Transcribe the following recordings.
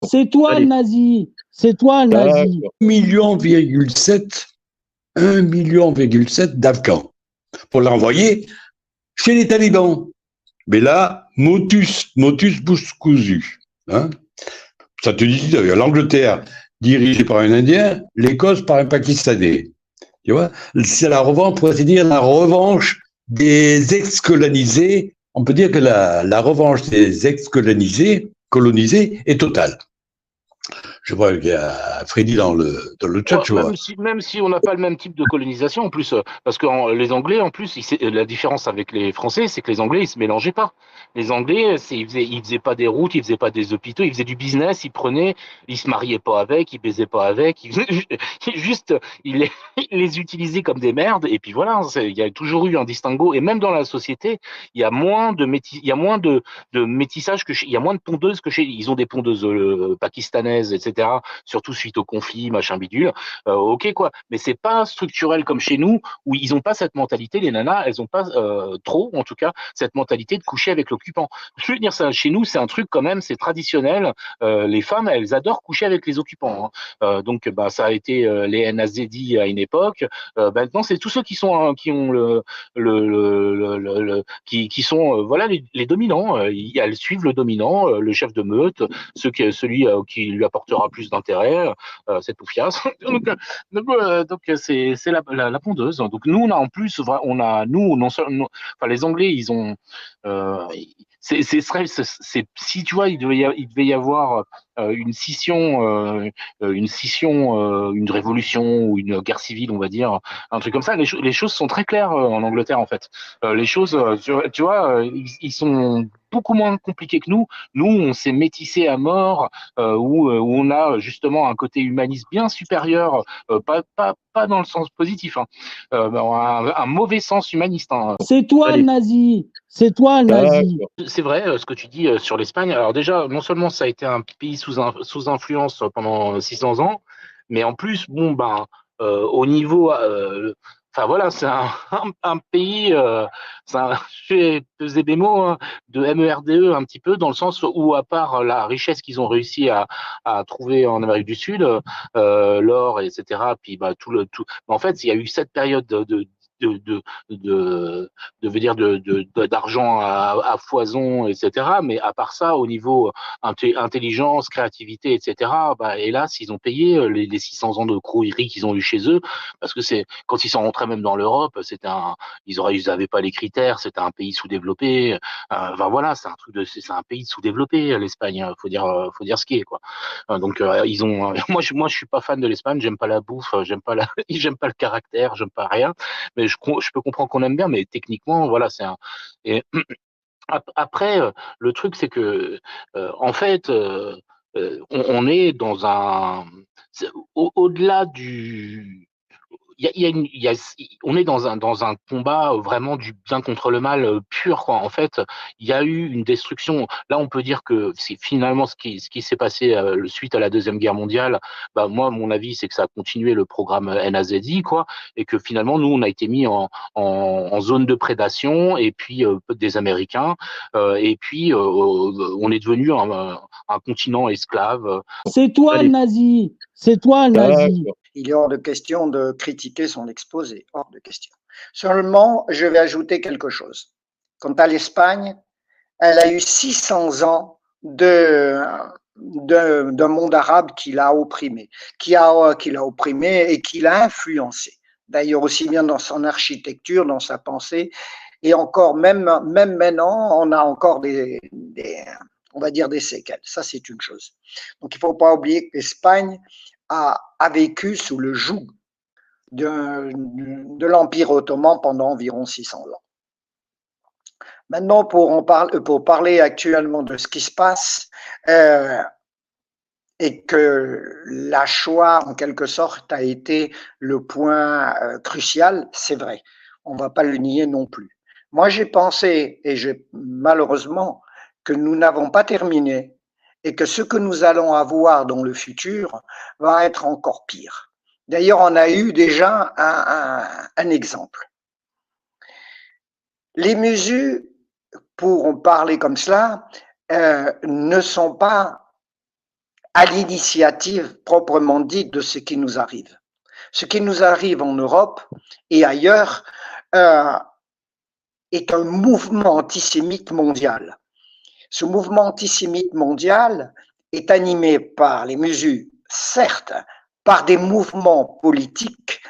C'est toi le Allez. nazi. C'est toi le nazi. 1,7 million d'Afghans pour l'envoyer chez les talibans. Mais là, motus bouche cousue. Hein, ça te dit, l'Angleterre dirigée par un Indien, l'Écosse par un Pakistanais. Tu vois, c'est la revanche, on pourrait dire la revanche des ex-colonisés. On peut dire que la revanche des ex-colonisés est totale. Je vois qu'il y a Freddy dans le chat, Ouais, je vois. même si on n'a pas le même type de colonisation en plus, parce que les Anglais en plus, la différence avec les Français, c'est que les Anglais ils se mélangeaient pas. Les Anglais, ils faisaient pas des routes, ils faisaient pas des hôpitaux, ils faisaient du business, ils se mariaient pas avec, ils baisaient pas avec, juste ils les utilisaient comme des merdes et puis voilà. Il y a toujours eu un distinguo et même dans la société, il y a moins de métissage il y a moins de pondeuses que ils ont des pondeuses pakistanaises, etc. Surtout suite au conflit, machin bidule. Ok quoi, mais c'est pas structurel comme chez nous où ils ont pas cette mentalité, les nanas, elles ont pas trop, en tout cas, cette mentalité de coucher avec l'occupant. Je veux dire ça, chez nous, c'est un truc quand même, c'est traditionnel. Les femmes, elles adorent coucher avec les occupants. Hein. Donc, bah, ça a été les NAZD à une époque. Maintenant, c'est tous ceux qui sont qui ont qui sont voilà les dominants. Elles suivent le dominant, le chef de meute, celui qui lui apportera plus d'intérêt, cette poufiasse. donc c'est la pondeuse. Donc nous on a en plus on a nous non seulement enfin les Anglais ils ont si tu vois il devait y avoir une scission, une révolution ou une guerre civile, on va dire, un truc comme ça. Les choses sont très claires en Angleterre en fait. Les choses, tu vois, ils sont beaucoup moins compliqués que nous. Nous, on s'est métissé à mort, où on a justement un côté humaniste bien supérieur, pas dans le sens positif, hein, un mauvais sens humaniste. Hein. C'est toi le nazi. C'est toi le nazi. C'est vrai ce que tu dis sur l'Espagne. Alors déjà, non seulement ça a été un pays sous influence pendant 600 ans, mais en plus, bon ben, au niveau, enfin voilà, c'est un pays, je vais peser des mots, hein, de MERDE un petit peu dans le sens où à part la richesse qu'ils ont réussi à trouver en Amérique du Sud, l'or, etc. Puis bah en fait, il y a eu cette période de, de, de, veut dire d'argent à foison, etc. Mais à part ça, au niveau intelligence, créativité, etc. Bah, hélas, ils ont payé les 600 ans de crouillerie qu'ils ont eu chez eux, parce que c'est quand ils sont rentrés même dans l'Europe, ils avaient pas les critères, c'était un pays sous-développé. Enfin voilà, c'est un pays sous-développé, l'Espagne. Faut dire ce qui est quoi. Donc ils ont, moi je suis pas fan de l'Espagne, j'aime pas la bouffe, j'aime pas j'aime pas le caractère, j'aime pas rien. Mais je peux comprendre qu'on aime bien, mais techniquement, voilà, c'est un. Et après, le truc, c'est que, en fait, on est dans au-delà du. On est dans un combat vraiment du bien contre le mal pur, quoi. En fait, il y a eu une destruction. Là, on peut dire que c'est finalement ce qui s'est passé suite à la Deuxième Guerre mondiale. Bah, moi, mon avis, c'est que ça a continué le programme NAZI, quoi, et que finalement, nous, on a été mis en zone de prédation, et puis des Américains, et puis on est devenu un continent esclave. C'est toi le nazi. C'est toi le nazi. Il est hors de question de critiquer son exposé, hors de question. Seulement, je vais ajouter quelque chose. Quant à l'Espagne, elle a eu 600 ans d'un monde arabe qui l'a opprimé, qui l'a opprimé et qui l'a influencé. D'ailleurs, aussi bien dans son architecture, dans sa pensée, et encore, même maintenant, on a encore on va dire des séquelles. Ça, c'est une chose. Donc, il ne faut pas oublier que l'Espagne a vécu sous le joug de l'Empire ottoman pendant environ 600 ans. Maintenant, pour parler actuellement de ce qui se passe, et que la Shoah, en quelque sorte, a été le point crucial, c'est vrai. On ne va pas le nier non plus. Moi, j'ai pensé, et malheureusement, que nous n'avons pas terminé et que ce que nous allons avoir dans le futur va être encore pire. D'ailleurs, on a eu déjà un exemple. Les mesures, pour parler comme cela, ne sont pas à l'initiative proprement dite de ce qui nous arrive. Ce qui nous arrive en Europe et ailleurs est un mouvement antisémite mondial. Ce mouvement antisémite mondial est animé par les musulmans, certes, par des mouvements politiques,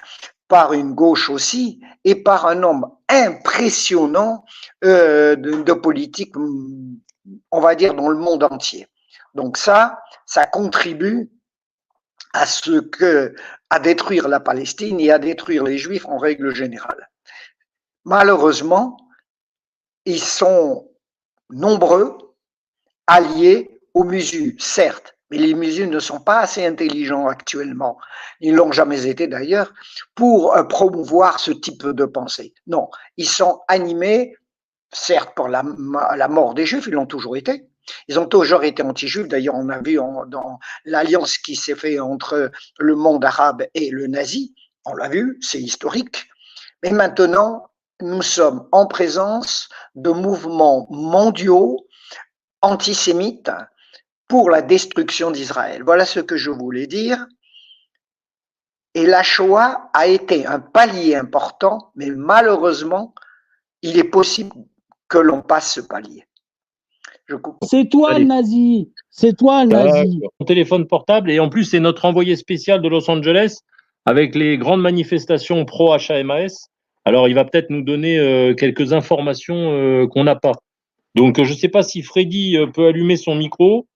par une gauche aussi, et par un nombre impressionnant de politiques, on va dire, dans le monde entier. Donc ça contribue à détruire la Palestine et à détruire les Juifs en règle générale. Malheureusement, ils sont nombreux alliés aux musulmans, certes, mais les musulmans ne sont pas assez intelligents actuellement, ils ne l'ont jamais été d'ailleurs, pour promouvoir ce type de pensée. Non, ils sont animés, certes, par la mort des Juifs, ils l'ont toujours été. Ils ont toujours été anti-juifs. D'ailleurs, on a vu dans l'alliance qui s'est faite entre le monde arabe et le nazi, on l'a vu, c'est historique. Mais maintenant, nous sommes en présence de mouvements mondiaux antisémites pour la destruction d'Israël. Voilà ce que je voulais dire. Et la Shoah a été un palier important, mais malheureusement, il est possible que l'on passe ce palier. C'est toi le nazi, c'est toi le nazi. Mon téléphone portable, et en plus c'est notre envoyé spécial de Los Angeles avec les grandes manifestations pro-HMAS. Alors il va peut-être nous donner quelques informations qu'on n'a pas. Donc je ne sais pas si Freddy peut allumer son micro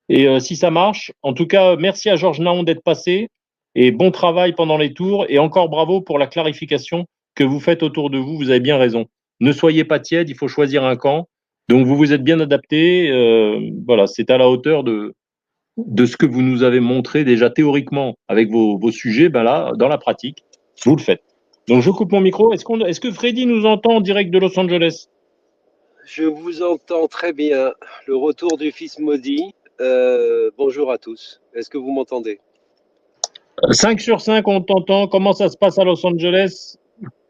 et si ça marche. En tout cas, merci à Georges Naon d'être passé et bon travail pendant les tours et encore bravo pour la clarification que vous faites autour de vous. Vous avez bien raison. Ne soyez pas tiède, il faut choisir un camp. Donc, vous vous êtes bien adapté. Voilà, c'est à la hauteur de ce que vous nous avez montré déjà théoriquement avec vos sujets. Ben là, dans la pratique, vous le faites. Donc, je coupe mon micro. Est-ce que Freddy nous entend en direct de Los Angeles? Je vous entends très bien. Le retour du Fils maudit. Bonjour à tous. Est-ce que vous m'entendez? 5 sur 5, on t'entend. Comment ça se passe à Los Angeles?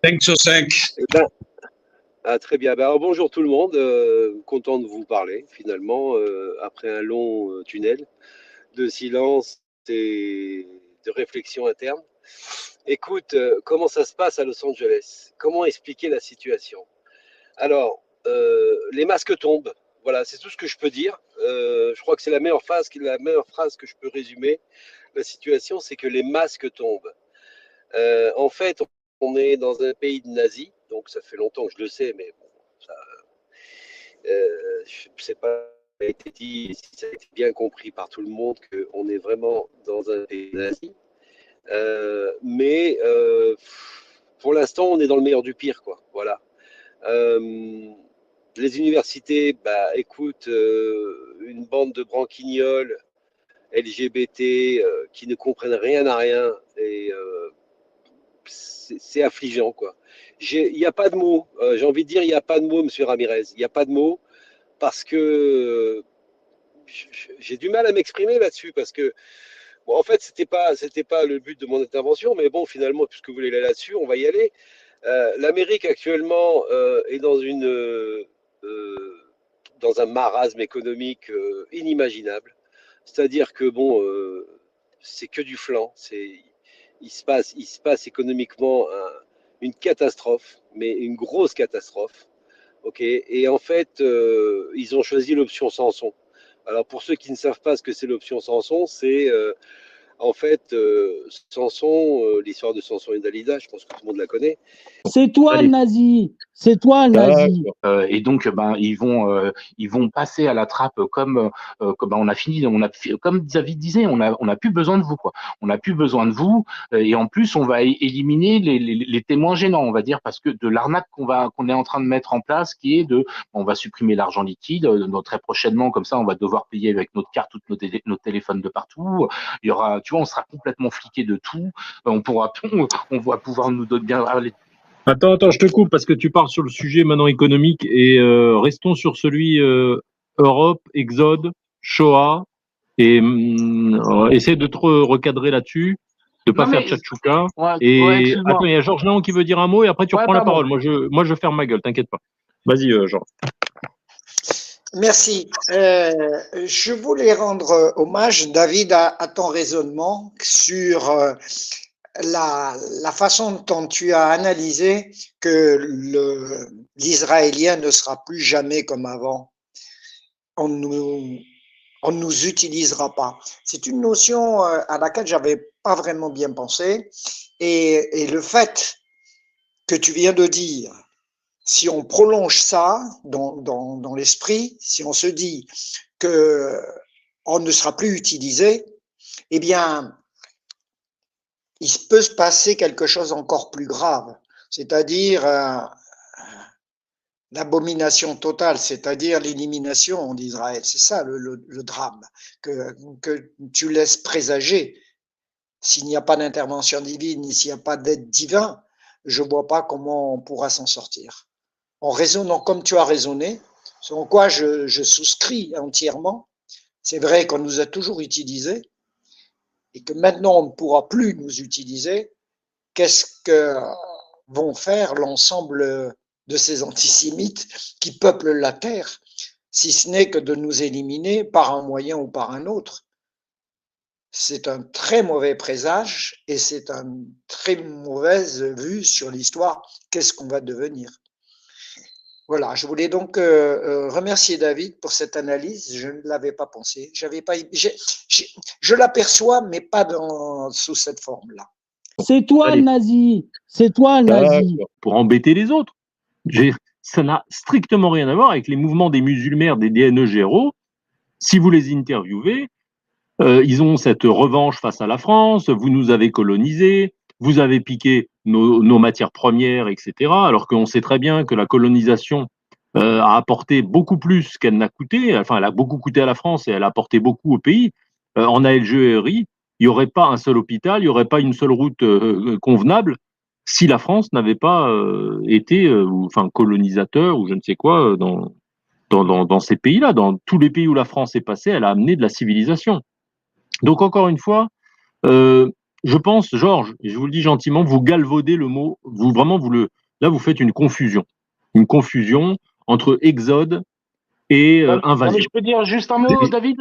5 sur 5. Très bien. Alors, bonjour tout le monde. Content de vous parler, finalement, après un long tunnel de silence et de réflexion interne. Écoute, comment ça se passe à Los Angeles? Comment expliquer la situation? Alors, les masques tombent. Voilà, c'est tout ce que je peux dire. Je crois que c'est la meilleure phrase que je peux résumer la situation, c'est que les masques tombent. En fait, on est dans un pays de nazis. Donc, ça fait longtemps que je le sais, mais bon, ça, je ne sais pas si ça a été dit, si ça a été bien compris par tout le monde qu'on est vraiment dans un pays nazi. Mais pour l'instant, on est dans le meilleur du pire, quoi. Voilà. Les universités, bah, écoute, une bande de branquignoles LGBT qui ne comprennent rien à rien et c'est affligeant, quoi. Il n'y a pas de mots. J'ai envie de dire, il n'y a pas de mots, monsieur Ramirez. Il n'y a pas de mots parce que j'ai du mal à m'exprimer là-dessus parce que, bon, en fait, c'était pas le but de mon intervention, mais bon, finalement, puisque vous voulez aller là-dessus, on va y aller. L'Amérique actuellement est dans un marasme économique inimaginable. C'est-à-dire que bon, c'est que du flanc. Il se passe économiquement une catastrophe, mais une grosse catastrophe. Ok. Et en fait, ils ont choisi l'option Samson. Alors pour ceux qui ne savent pas ce que c'est l'option Samson, c'est en fait Samson, l'histoire de Samson et Dalida. Je pense que tout le monde la connaît. C'est toi le nazi, c'est toi le nazi. Et donc, ben, ils vont passer à la trappe comme on a fini, comme David disait, on a plus besoin de vous, quoi. On n'a plus besoin de vous, et en plus, on va éliminer les témoins gênants, on va dire, parce que de l'arnaque qu'on est en train de mettre en place, qui est on va supprimer l'argent liquide, très prochainement, comme ça, on va devoir payer avec notre carte tous nos téléphones de partout. Il y aura, tu vois, on sera complètement fliqué de tout. On va pouvoir nous donner bien. Attends, je te coupe parce que tu parles sur le sujet maintenant économique et restons sur celui Europe, Exode, Shoah et essaie de te recadrer là-dessus, de pas faire tchatchouka. Attends, il y a Georges Naon qui veut dire un mot et après tu reprends la parole. Moi je ferme ma gueule, t'inquiète pas. Vas-y, Georges. Merci. Je voulais rendre hommage, David, à ton raisonnement sur la façon dont tu as analysé que l'Israélien ne sera plus jamais comme avant. On nous utilisera pas. C'est une notion à laquelle j'avais pas vraiment bien pensé. Et le fait que tu viens de dire, si on prolonge ça dans l'esprit, si on se dit que on ne sera plus utilisé, eh bien, il peut se passer quelque chose encore plus grave, c'est-à-dire l'abomination totale, c'est-à-dire l'élimination d'Israël. C'est ça le drame que tu laisses présager. S'il n'y a pas d'intervention divine, s'il n'y a pas d'aide divine, je ne vois pas comment on pourra s'en sortir. En raisonnant comme tu as raisonné, selon quoi je souscris entièrement, c'est vrai qu'on nous a toujours utilisés et que maintenant on ne pourra plus nous utiliser. Qu'est-ce que vont faire l'ensemble de ces antisémites qui peuplent la terre, si ce n'est que de nous éliminer par un moyen ou par un autre? C'est un très mauvais présage et c'est une très mauvaise vue sur l'histoire. Qu'est-ce qu'on va devenir? Voilà, je voulais donc remercier David pour cette analyse. Je ne l'avais pas pensé. Je l'aperçois, mais pas sous cette forme-là. C'est toi le nazi. C'est toi le nazi. Pour embêter les autres. Ça n'a strictement rien à voir avec les mouvements des musulmans, des DNEGRO. Si vous les interviewez, ils ont cette revanche face à la France. Vous nous avez colonisés. Vous avez piqué nos matières premières, etc. Alors qu'on sait très bien que la colonisation a apporté beaucoup plus qu'elle n'a coûté. Enfin, elle a beaucoup coûté à la France et elle a apporté beaucoup au pays. En Algérie, il n'y aurait pas un seul hôpital, il n'y aurait pas une seule route convenable si la France n'avait pas été colonisateur ou je ne sais quoi dans ces pays-là. Dans tous les pays où la France est passée, elle a amené de la civilisation. Donc, encore une fois, je pense, Georges, et je vous le dis gentiment, vous galvaudez le mot, là vous faites une confusion entre exode et invasion. Je peux dire juste un mot, David?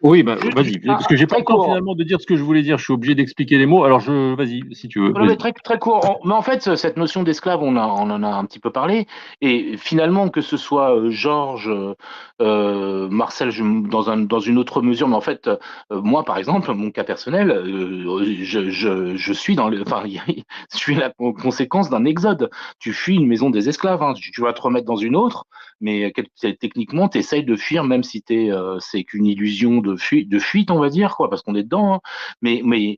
Oui, vas-y, parce que j'ai pas le temps finalement de dire ce que je voulais dire, je suis obligé d'expliquer les mots, alors vas-y, si tu veux. Mais très court. Mais en fait, cette notion d'esclave, on en a un petit peu parlé, et finalement, que ce soit Georges, Marcel, dans une autre mesure, mais en fait, moi, par exemple, mon cas personnel, je suis je suis la conséquence d'un exode. Tu fuis une maison des esclaves, hein, tu vas te remettre dans une autre, mais techniquement, tu essayes de fuir, même si c'est qu'une illusion de fuite, on va dire, quoi, parce qu'on est dedans. Hein. Mais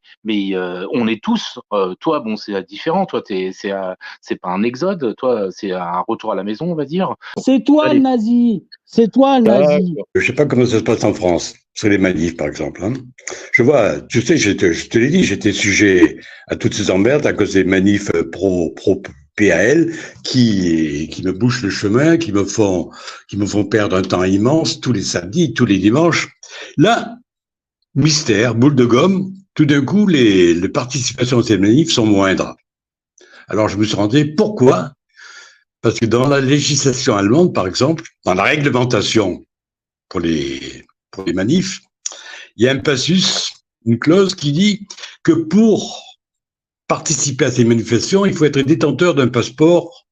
on est tous. Toi, bon, c'est différent. Toi, c'est pas un exode. Toi, c'est un retour à la maison, on va dire. C'est toi le nazi. C'est toi le nazi. Je sais pas comment ça se passe en France, sur les manifs, par exemple. Hein. Je vois, tu sais, je te l'ai dit, j'étais sujet à toutes ces emmerdes à cause des manifs pro PAL qui me bouchent le chemin, qui me font perdre un temps immense tous les samedis, tous les dimanches. Là, mystère, boule de gomme, tout d'un coup, les participations à ces manifs sont moindres. Alors, je me suis demandé pourquoi. Parce que dans la législation allemande, par exemple, dans la réglementation pour les manifs, il y a un passus, une clause qui dit que pour participer à ces manifestations, il faut être détenteur d'un passeport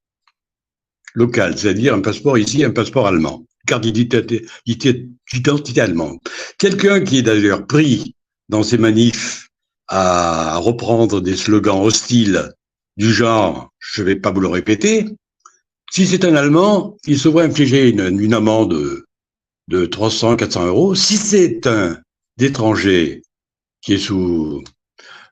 local, c'est-à-dire un passeport ici, un passeport allemand, carte d'identité allemande. Quelqu'un qui est d'ailleurs pris dans ces manifs à reprendre des slogans hostiles du genre « je vais pas vous le répéter », si c'est un Allemand, il se voit infliger une amende de 300, 400 euros. Si c'est un étranger qui est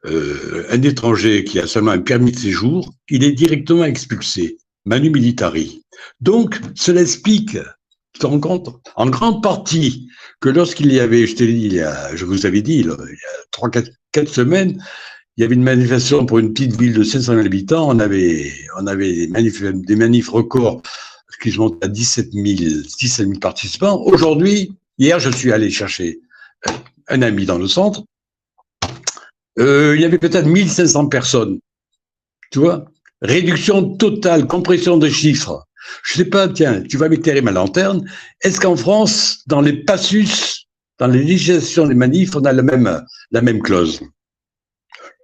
un étranger qui a seulement un permis de séjour, il est directement expulsé, manu militari. Donc, cela explique, tu te rends compte, en grande partie, que lorsqu'il y avait, je vous avais dit, il y a 3-4 semaines, il y avait une manifestation pour une petite ville de 500 000 habitants, on avait des manifs records qui se montent à 17 000 participants. Aujourd'hui, hier, je suis allé chercher un ami dans le centre, il y avait peut-être 1500 personnes, tu vois, réduction totale, compression de chiffres. Je sais pas, tiens, tu vas m'éclairer ma lanterne. Est-ce qu'en France, dans les passus, dans les législations des manifs, on a la même clause?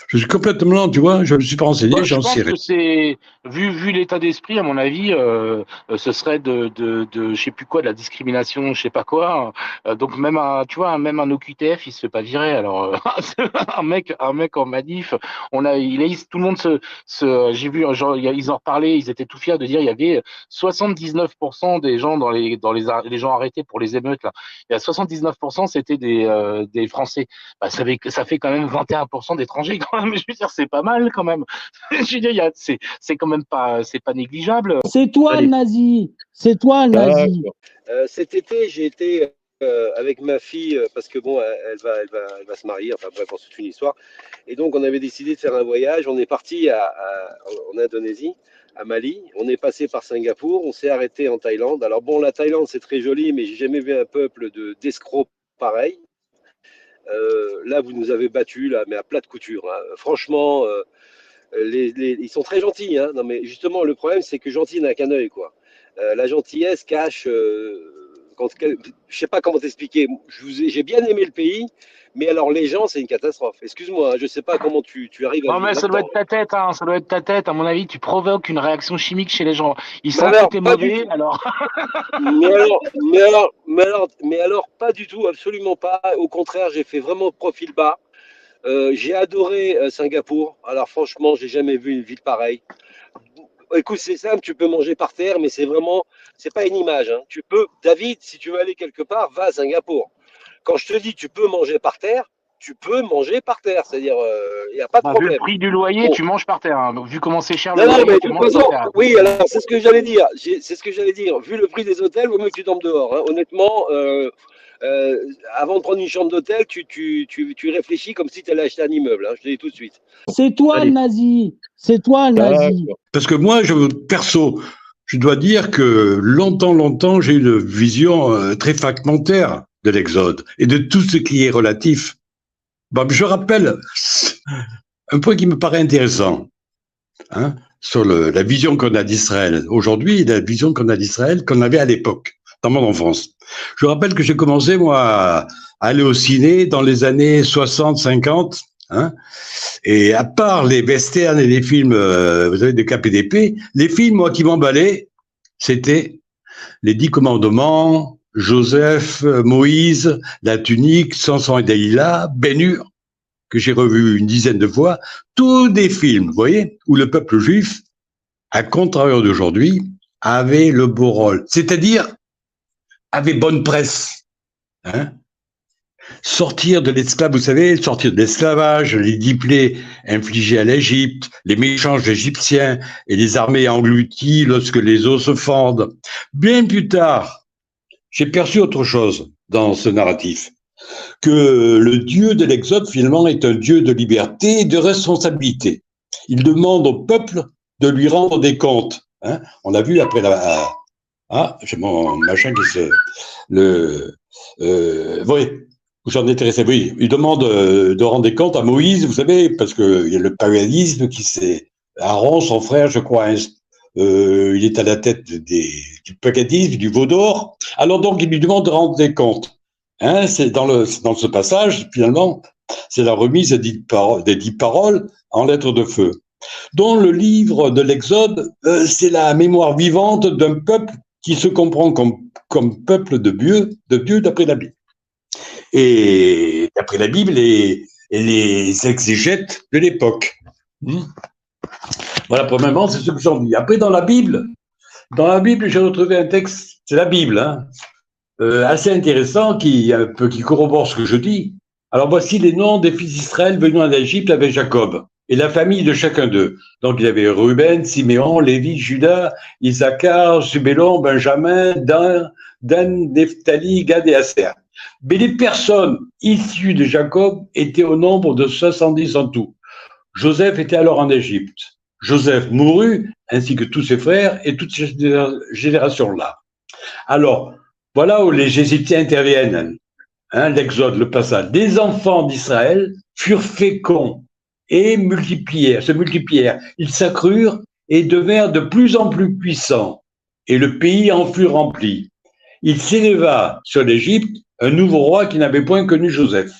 Je suis complètement, tu vois, je me suis pas renseigné, Moi, je j'en pense sais rien. que c'est vu l'état d'esprit, à mon avis, ce serait de je sais plus quoi, de la discrimination, je sais pas quoi. Donc même tu vois, même un OQTF, il se fait pas virer. Alors un mec en manif, tout le monde j'ai vu, genre, ils en reparlaient, ils étaient tout fiers de dire il y avait 79% des gens les gens arrêtés pour les émeutes là. Il y a 79%, c'était des Français. Bah, ça fait quand même 21% d'étrangers quand même. Je veux dire, c'est pas mal quand même. Je veux dire, c'est quand même pas, c'est pas négligeable. C'est toi le Allez. nazi. C'est toi le nazi. Cet été, j'ai été avec ma fille parce que bon, elle va se marier. Enfin bref, c'est une histoire. Et donc, on avait décidé de faire un voyage. On est parti en Indonésie, à Mali. On est passé par Singapour. On s'est arrêté en Thaïlande. Alors bon, la Thaïlande, c'est très joli, mais j'ai jamais vu un peuple d'escrocs pareil. Là, vous nous avez battus, là, mais à plat de couture. Hein. Franchement, ils sont très gentils. Hein. Non, mais justement, le problème, c'est que gentil n'a qu'un œil, quoi. La gentillesse cache. Je sais pas comment t'expliquer. J'ai bien aimé le pays, mais alors les gens, c'est une catastrophe. Excuse-moi, je sais pas comment tu arrives à Non, vivre mais ça doit là-dedans. être ta tête, hein. Ça doit être ta tête. À mon avis, tu provoques une réaction chimique chez les gens. Ils Mais sentent que alors, t'es pas du mauvais, tout. alors. Mais alors, pas du tout, absolument pas. Au contraire, j'ai fait vraiment profil bas. J'ai adoré Singapour. Alors franchement, j'ai jamais vu une ville pareille. Écoute, c'est simple, tu peux manger par terre, mais c'est pas une image. Hein. David, si tu veux aller quelque part, va à Singapour. Quand je te dis tu peux manger par terre, tu peux manger par terre. C'est-à-dire, il n'y a pas de Bah, vu le problème. prix du loyer, Bon. tu manges par terre. Hein. Donc, vu comment c'est cher le Non, loyer, mais de tu toute manges par façon, terre. oui, alors c'est ce que j'allais dire. C'est ce que j'allais dire. Vu le prix des hôtels, vaut mieux que tu dormes dehors. Hein. Honnêtement, avant de prendre une chambre d'hôtel, tu réfléchis comme si tu allais acheter un immeuble. Hein. Je te dis tout de suite. C'est toi le Allez. nazi. C'est toi le nazi. Parce que moi, perso, je dois dire que longtemps, j'ai eu une vision très fragmentaire de l'Exode et de tout ce qui est relatif. Bon, je rappelle un point qui me paraît intéressant, hein, sur la vision qu'on a d'Israël aujourd'hui et la vision qu'on a d'Israël qu'on avait à l'époque, dans mon enfance. Je rappelle que j'ai commencé, moi, à aller au ciné dans les années 60, 50, hein, et à part les westerns et les films, vous savez, de Cap et d'épée, les films, moi, qui m'emballaient, c'était les 10 commandements, Joseph, Moïse, la tunique, Samson et Dalila, Ben-Hur, que j'ai revu une dizaine de fois, tous des films, vous voyez, où le peuple juif, à contrario d'aujourd'hui, avait le beau rôle, c'est-à-dire avait bonne presse. Hein, sortir de l'esclavage, vous savez, sortir de l'esclavage, les 10 plaies infligées à l'Égypte, les méchanges égyptiens et les armées englouties lorsque les eaux se fendent. Bien plus tard, j'ai perçu autre chose dans ce narratif, que le Dieu de l'Exode, finalement, est un Dieu de liberté et de responsabilité. Il demande au peuple de lui rendre des comptes. Hein. On l'a vu après j'ai mon machin qui se... oui, j'en étais resté. Oui, il demande de rendre des comptes à Moïse, vous savez, parce qu'il y a le paganisme qui s'est... Aaron, son frère, je crois, il est à la tête du paganisme, du veau d'or. Alors donc, il lui demande de rendre des comptes. Hein, c'est dans ce passage, finalement, c'est la remise des 10 paroles en lettres de feu. Dans le livre de l'Exode, c'est la mémoire vivante d'un peuple qui se comprend comme peuple de Dieu d'après la Bible. Et d'après la Bible et les exégètes de l'époque. Voilà, premièrement, c'est ce que j'en dis. Après, dans la Bible, j'ai retrouvé un texte, c'est la Bible, hein, assez intéressant qui corrobore ce que je dis. Alors, voici les noms des fils d'Israël venus en Égypte avec Jacob et la famille de chacun d'eux. Donc, il y avait Ruben, Siméon, Lévi, Judas, Issachar, Zébélon, Benjamin, Dan, Nephtali, Gad et Aser. Mais les personnes issues de Jacob étaient au nombre de 70 en tout. Joseph était alors en Égypte. Joseph mourut, ainsi que tous ses frères et toute cette génération-là. Alors, voilà où les Égyptiens interviennent. Hein, l'Exode, le passage. Les enfants d'Israël furent féconds et se multiplièrent. Ils s'accrurent et devinrent de plus en plus puissants. et le pays en fut rempli. Il s'éleva sur l'Égypte un nouveau roi qui n'avait point connu Joseph.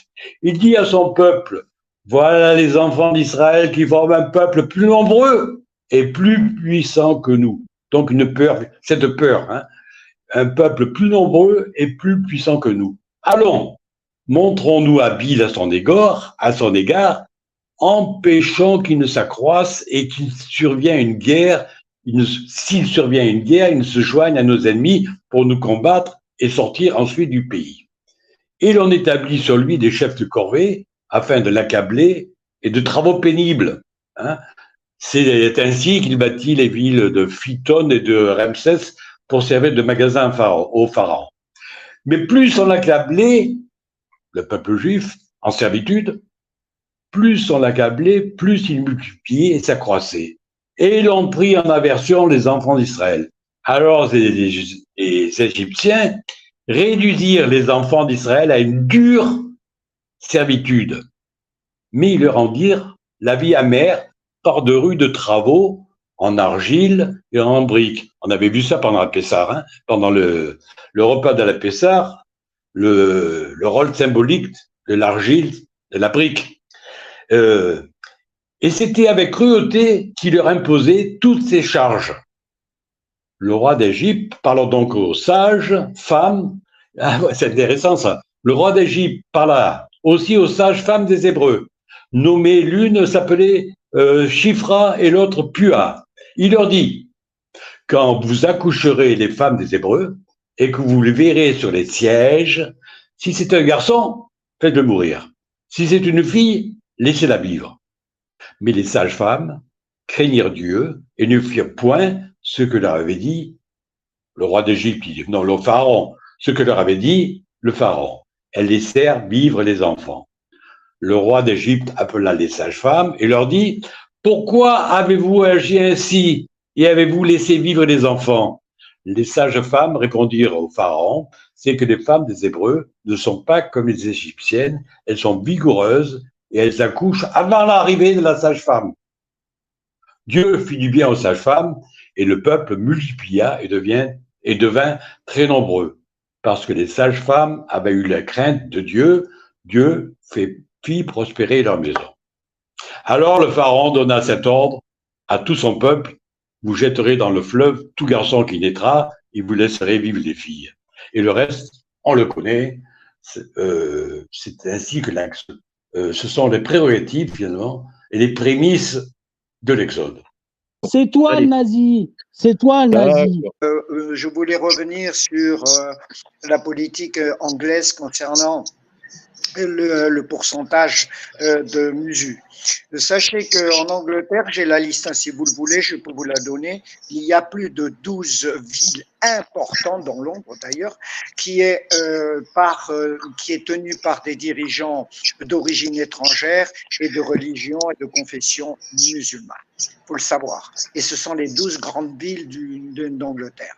Il dit à son peuple, voilà les enfants d'Israël qui forment un peuple plus nombreux et plus puissant que nous. Donc une peur, cette peur, hein, un peuple plus nombreux et plus puissant que nous. Allons, montrons-nous habiles à son égard, empêchons qu'il ne s'accroisse et qu'il survienne une guerre. S'il survient une guerre, il se joigne à nos ennemis pour nous combattre et sortir ensuite du pays. Et l'on établit sur lui des chefs de corvée afin de l'accabler et de travaux pénibles. Hein. C'est ainsi qu'il bâtit les villes de Phyton et de Ramsès pour servir de magasin au pharaon. Mais plus on l'accablait, le peuple juif, en servitude, plus on l'accablait, plus il multipliait et s'accroissait. Et l'on prit en aversion les enfants d'Israël. Alors les Égyptiens réduisirent les enfants d'Israël à une dure servitude. Mais ils leur rendirent la vie amère par de rudes travaux en argile et en briques. On avait vu ça pendant la Pessah, hein, pendant le repas de la Pessah, le rôle symbolique de l'argile, de la brique. Et c'était avec cruauté qu'il leur imposait toutes ces charges. Le roi d'Égypte, parlant donc aux sages femmes, c'est intéressant ça, le roi d'Égypte parla aussi aux sages femmes des Hébreux, nommées l'une s'appelait Shifra et l'autre Pua. Il leur dit, quand vous accoucherez les femmes des Hébreux et que vous les verrez sur les sièges, si c'est un garçon, faites-le mourir. Si c'est une fille, laissez-la vivre. Mais les sages femmes craignirent Dieu et ne firent point ce que leur avait dit le roi d'Égypte, non, le pharaon, ce que leur avait dit le pharaon. Elles laissèrent vivre les enfants. Le roi d'Égypte appela les sages-femmes et leur dit, pourquoi avez-vous agi ainsi et avez-vous laissé vivre les enfants? Les sages-femmes répondirent au pharaon, c'est que les femmes des Hébreux ne sont pas comme les Égyptiennes, elles sont vigoureuses et elles accouchent avant l'arrivée de la sage-femme. Dieu fit du bien aux sages-femmes et le peuple multiplia et devint très nombreux. Parce que les sages-femmes avaient eu la crainte de Dieu, Dieu fit prospérer leur maison. Alors le pharaon donna cet ordre à tout son peuple, vous jetterez dans le fleuve tout garçon qui naîtra et vous laisserez vivre les filles. Et le reste, on le connaît, c'est ainsi que ce sont les prérogatives finalement et les prémices de l'Exode. C'est toi le nazi, c'est toi le nazi. Je voulais revenir sur la politique anglaise concernant le pourcentage de musulmans. Sachez qu'en Angleterre, j'ai la liste, hein, si vous le voulez, je peux vous la donner. Il y a plus de 12 villes importantes, dans Londres d'ailleurs, qui est tenue par des dirigeants d'origine étrangère et de religion et de confession musulmane. Il faut le savoir. Et ce sont les 12 grandes villes d'Angleterre.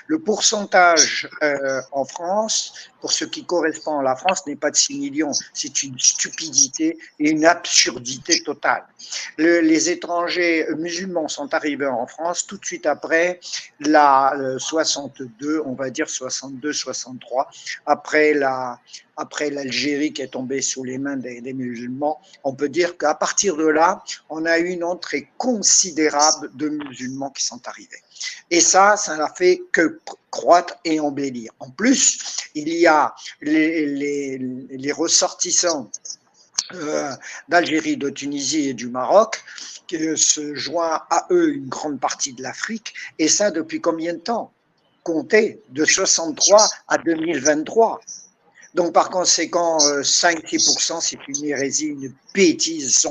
Le pourcentage en France, pour ce qui correspond à la France, n'est pas de 6 millions. C'est une stupidité et une absurdité totale. Les étrangers musulmans sont arrivés en France tout de suite après la 62, on va dire 62, 63, après l'Algérie qui est tombée sous les mains des musulmans. On peut dire qu'à partir de là, on a eu une entrée considérable de musulmans qui sont arrivés. Et ça n'a fait que croître et embellir. En plus, il y a les ressortissants d'Algérie, de Tunisie et du Maroc, qui se joint à eux une grande partie de l'Afrique, et ça depuis combien de temps? Comptez de 63 à 2023. Donc par conséquent, 5-6%, c'est une hérésie, une bêtise.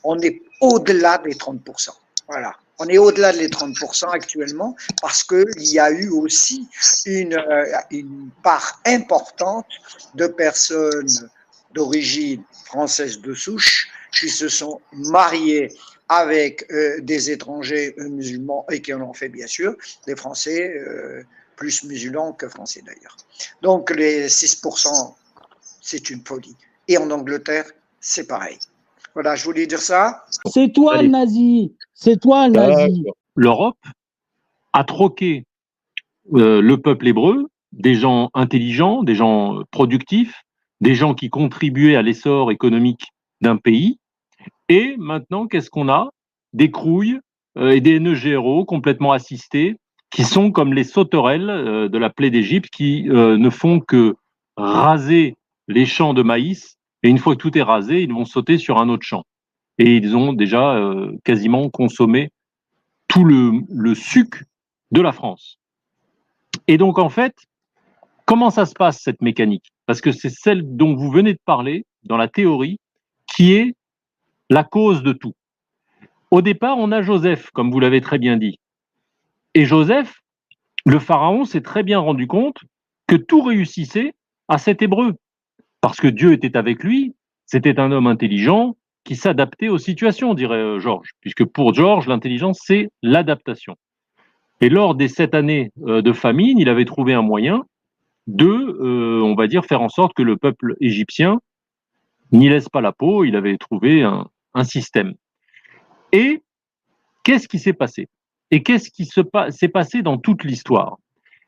On est au-delà des 30%. Voilà. On est au-delà des 30% actuellement parce qu'il y a eu aussi une part importante de personnes d'origine française de souche qui se sont mariées avec des étrangers musulmans et qui en ont fait bien sûr des Français plus musulmans que français d'ailleurs. Donc les 6%, c'est une folie. Et en Angleterre, c'est pareil. Voilà, je voulais dire ça. C'est toi le nazi, c'est toi le nazi. L'Europe a troqué le peuple hébreu, des gens intelligents, des gens productifs, des gens qui contribuaient à l'essor économique d'un pays. Et maintenant, qu'est-ce qu'on a? Des crouilles et des nœuds généraux complètement assistés, qui sont comme les sauterelles de la plaie d'Égypte, qui ne font que raser les champs de maïs, et une fois que tout est rasé, ils vont sauter sur un autre champ. Et ils ont déjà quasiment consommé tout le suc de la France. Et donc, en fait, comment ça se passe, cette mécanique? Parce que c'est celle dont vous venez de parler, dans la théorie, qui est la cause de tout. Au départ, on a Joseph, comme vous l'avez très bien dit. Et Joseph, le pharaon s'est très bien rendu compte que tout réussissait à cet hébreu. Parce que Dieu était avec lui, c'était un homme intelligent qui s'adaptait aux situations, dirait Georges. Puisque pour Georges, l'intelligence, c'est l'adaptation. Et lors des 7 années de famine, il avait trouvé un moyen de, on va dire, faire en sorte que le peuple égyptien n'y laisse pas la peau. Il avait trouvé un système. Et qu'est-ce qui s'est passé? Et qu'est-ce qui s'est passé dans toute l'histoire?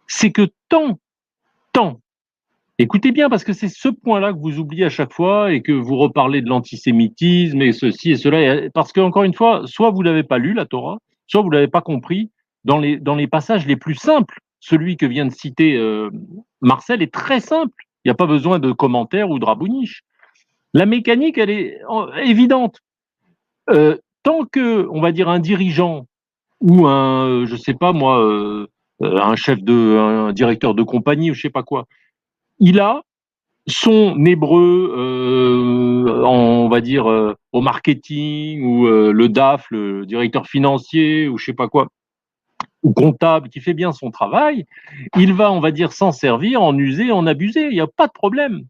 C'est que tant, écoutez bien, parce que c'est ce point-là que vous oubliez à chaque fois et que vous reparlez de l'antisémitisme et ceci et cela, parce qu'encore une fois, soit vous n'avez pas lu la Torah, soit vous ne l'avez pas compris dans les passages les plus simples. Celui que vient de citer Marcel est très simple. Il n'y a pas besoin de commentaires ou de rabouniche. La mécanique, elle est évidente. Tant que, on va dire, un dirigeant ou je sais pas moi, un directeur de compagnie ou je sais pas quoi, il a son hébreu, on va dire, au marketing ou le DAF, le directeur financier ou je sais pas quoi, ou comptable qui fait bien son travail, il va, on va dire, s'en servir, en user, en abuser. Il n'y a pas de problème.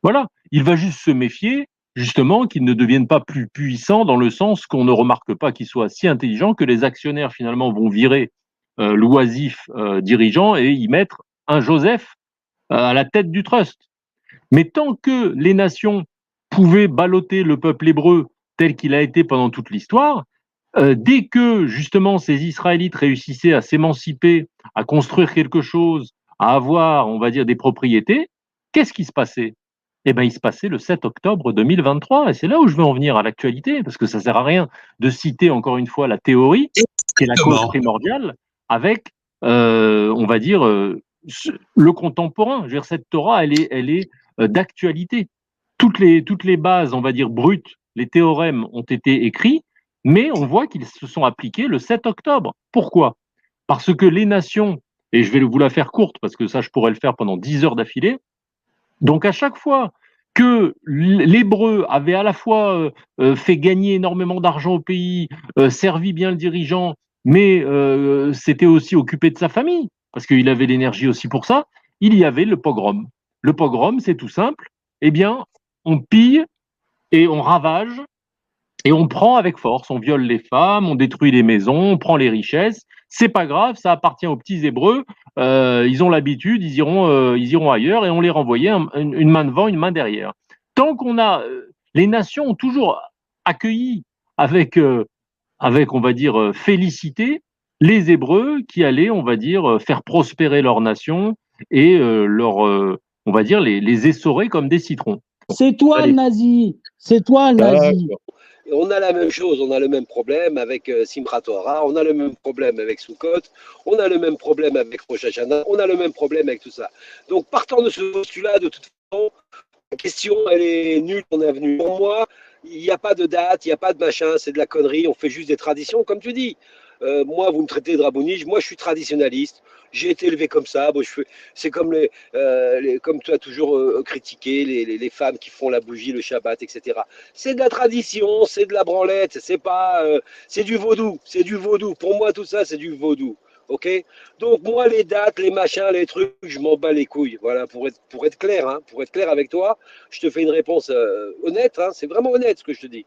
Voilà. Il va juste se méfier, justement, qu'il ne devienne pas plus puissant dans le sens qu'on ne remarque pas qu'il soit si intelligent que les actionnaires, finalement, vont virer l'oisif dirigeant et y mettre un Joseph à la tête du trust. Mais tant que les nations pouvaient balloter le peuple hébreu tel qu'il a été pendant toute l'histoire, dès que justement ces Israélites réussissaient à s'émanciper, à construire quelque chose, à avoir, on va dire, des propriétés, qu'est-ce qui se passait? Eh bien, il se passait le 7 octobre 2023, et c'est là où je veux en venir à l'actualité, parce que ça ne sert à rien de citer encore une fois la théorie, qui est la cause primordiale, avec, on va dire, le contemporain. Je veux dire, cette Torah, elle est d'actualité. Toutes les bases, on va dire, brutes, les théorèmes ont été écrits, mais on voit qu'ils se sont appliqués le 7 octobre. Pourquoi? Parce que les nations, et je vais vous la faire courte, parce que ça, je pourrais le faire pendant 10 heures d'affilée, donc à chaque fois que l'hébreu avait à la fois fait gagner énormément d'argent au pays, servi bien le dirigeant, mais s'était aussi occupé de sa famille, parce qu'il avait l'énergie aussi pour ça, il y avait le pogrom. Le pogrom, c'est tout simple, eh bien, on pille et on ravage et on prend avec force, on viole les femmes, on détruit les maisons, on prend les richesses. C'est pas grave, ça appartient aux petits Hébreux. Ils ont l'habitude, ils iront ailleurs et on les renvoyait une main devant, une main derrière. Tant qu'on a, les nations ont toujours accueilli avec, on va dire, félicité les Hébreux qui allaient, on va dire, faire prospérer leur nation et on va dire, les essorer comme des citrons. C'est toi le nazi, c'est toi le nazi. On a la même chose, on a le même problème avec Simchat Torah, on a le même problème avec Sukkot, on a le même problème avec Rosh Hashanah, on a le même problème avec tout ça. Donc partant de ce postulat, de toute façon, la question, elle est nulle, on est venu. Pour moi, il n'y a pas de date, il n'y a pas de machin, c'est de la connerie, on fait juste des traditions, comme tu dis. Moi, vous me traitez de rabounige, moi je suis traditionnaliste, j'ai été élevé comme ça, bon, c'est comme, comme tu as toujours critiqué les femmes qui font la bougie, le Shabbat, etc. C'est de la tradition, c'est de la branlette, c'est pas, c'est du vaudou, c'est du vaudou. Pour moi, tout ça, c'est du vaudou. Ok, donc moi les dates, les machins, les trucs, je m'en bats les couilles. Voilà, pour être clair, hein, pour être clair avec toi, je te fais une réponse honnête. Hein, c'est vraiment honnête ce que je te dis.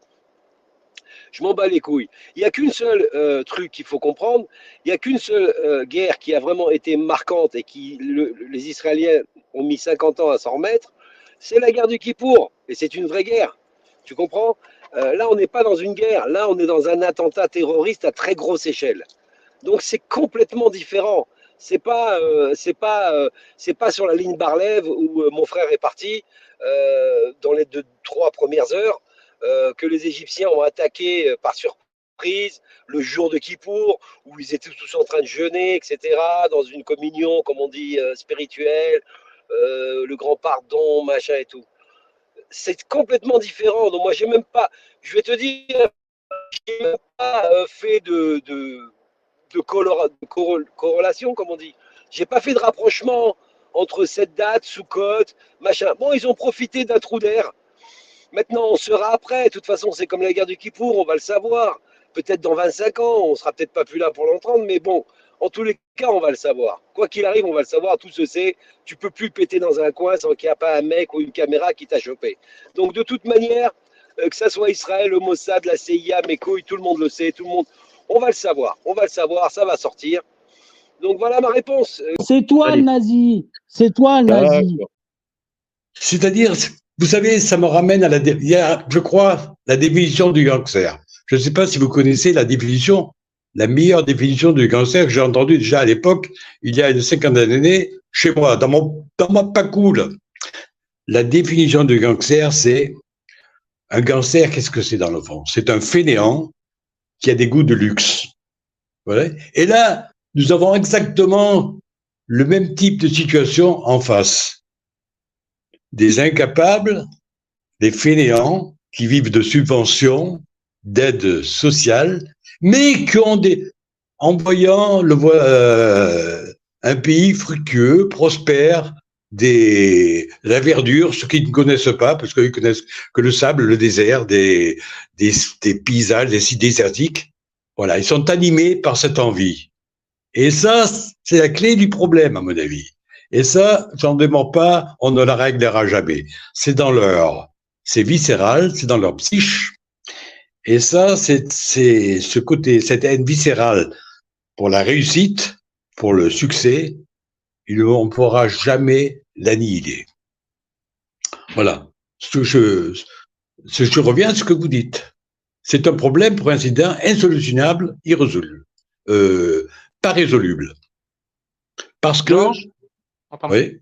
Je m'en bats les couilles. Il n'y a qu'une seule truc qu'il faut comprendre. Il n'y a qu'une seule guerre qui a vraiment été marquante et qui les Israéliens ont mis 50 ans à s'en remettre. C'est la guerre du Kippour. Et c'est une vraie guerre. Tu comprends? Là, on n'est pas dans une guerre. Là, on est dans un attentat terroriste à très grosse échelle. Donc c'est complètement différent. c'est pas sur la ligne Bar-Lev où mon frère est parti dans les 3 premières heures que les Égyptiens ont attaqué par surprise le jour de Kippour, où ils étaient tous en train de jeûner, etc., dans une communion, comme on dit, spirituelle, le grand pardon, machin et tout. C'est complètement différent. Donc moi, j'ai même pas, je vais te dire, j'ai même pas fait de corrélation, comme on dit. J'ai pas fait de rapprochement entre cette date, Sukkot, machin. Bon, ils ont profité d'un trou d'air. Maintenant, on sera après. De toute façon, c'est comme la guerre du Kippour, on va le savoir. Peut-être dans 25 ans, on sera peut-être pas plus là pour l'entendre, mais bon, en tous les cas, on va le savoir. Quoi qu'il arrive, on va le savoir, tout se sait. Tu peux plus péter dans un coin sans qu'il n'y ait pas un mec ou une caméra qui t'a chopé. Donc, de toute manière, que ça soit Israël, le Mossad, la CIA, mes couilles, tout le monde le sait, tout le monde, on va le savoir, ça va sortir. Donc voilà ma réponse. C'est toi le nazi. C'est toi le nazi. C'est-à-dire, vous savez, ça me ramène à il y a, je crois, la définition du gangster. Je ne sais pas si vous connaissez la définition, la meilleure définition du gangster que j'ai entendue déjà à l'époque, il y a une cinquantaine d'années, chez moi, dans ma pacoule. La définition du gangster, c'est un gangster, qu'est-ce que c'est dans le fond? C'est un fainéant qui a des goûts de luxe. Voilà. Et là, nous avons exactement le même type de situation en face. Des incapables, des fainéants qui vivent de subventions, d'aides sociales, mais qui ont en voyant un pays fructueux, prospère, la verdure, ceux qui ne connaissent pas, parce qu'ils connaissent que le sable, le désert, des paysages, des sites désertiques. Voilà, ils sont animés par cette envie. Et ça, c'est la clé du problème, à mon avis. Et ça, j'en dément pas, on ne la réglera jamais. C'est viscéral, c'est dans leur psyche. Et ça, c'est ce côté, cette haine viscérale pour la réussite, pour le succès, on ne pourra jamais l'annihiler. Voilà. Je reviens à ce que vous dites. C'est un problème, pour ainsi dire, insolutionnable, irrésoluble. Pas résoluble. Parce que... Georges oui.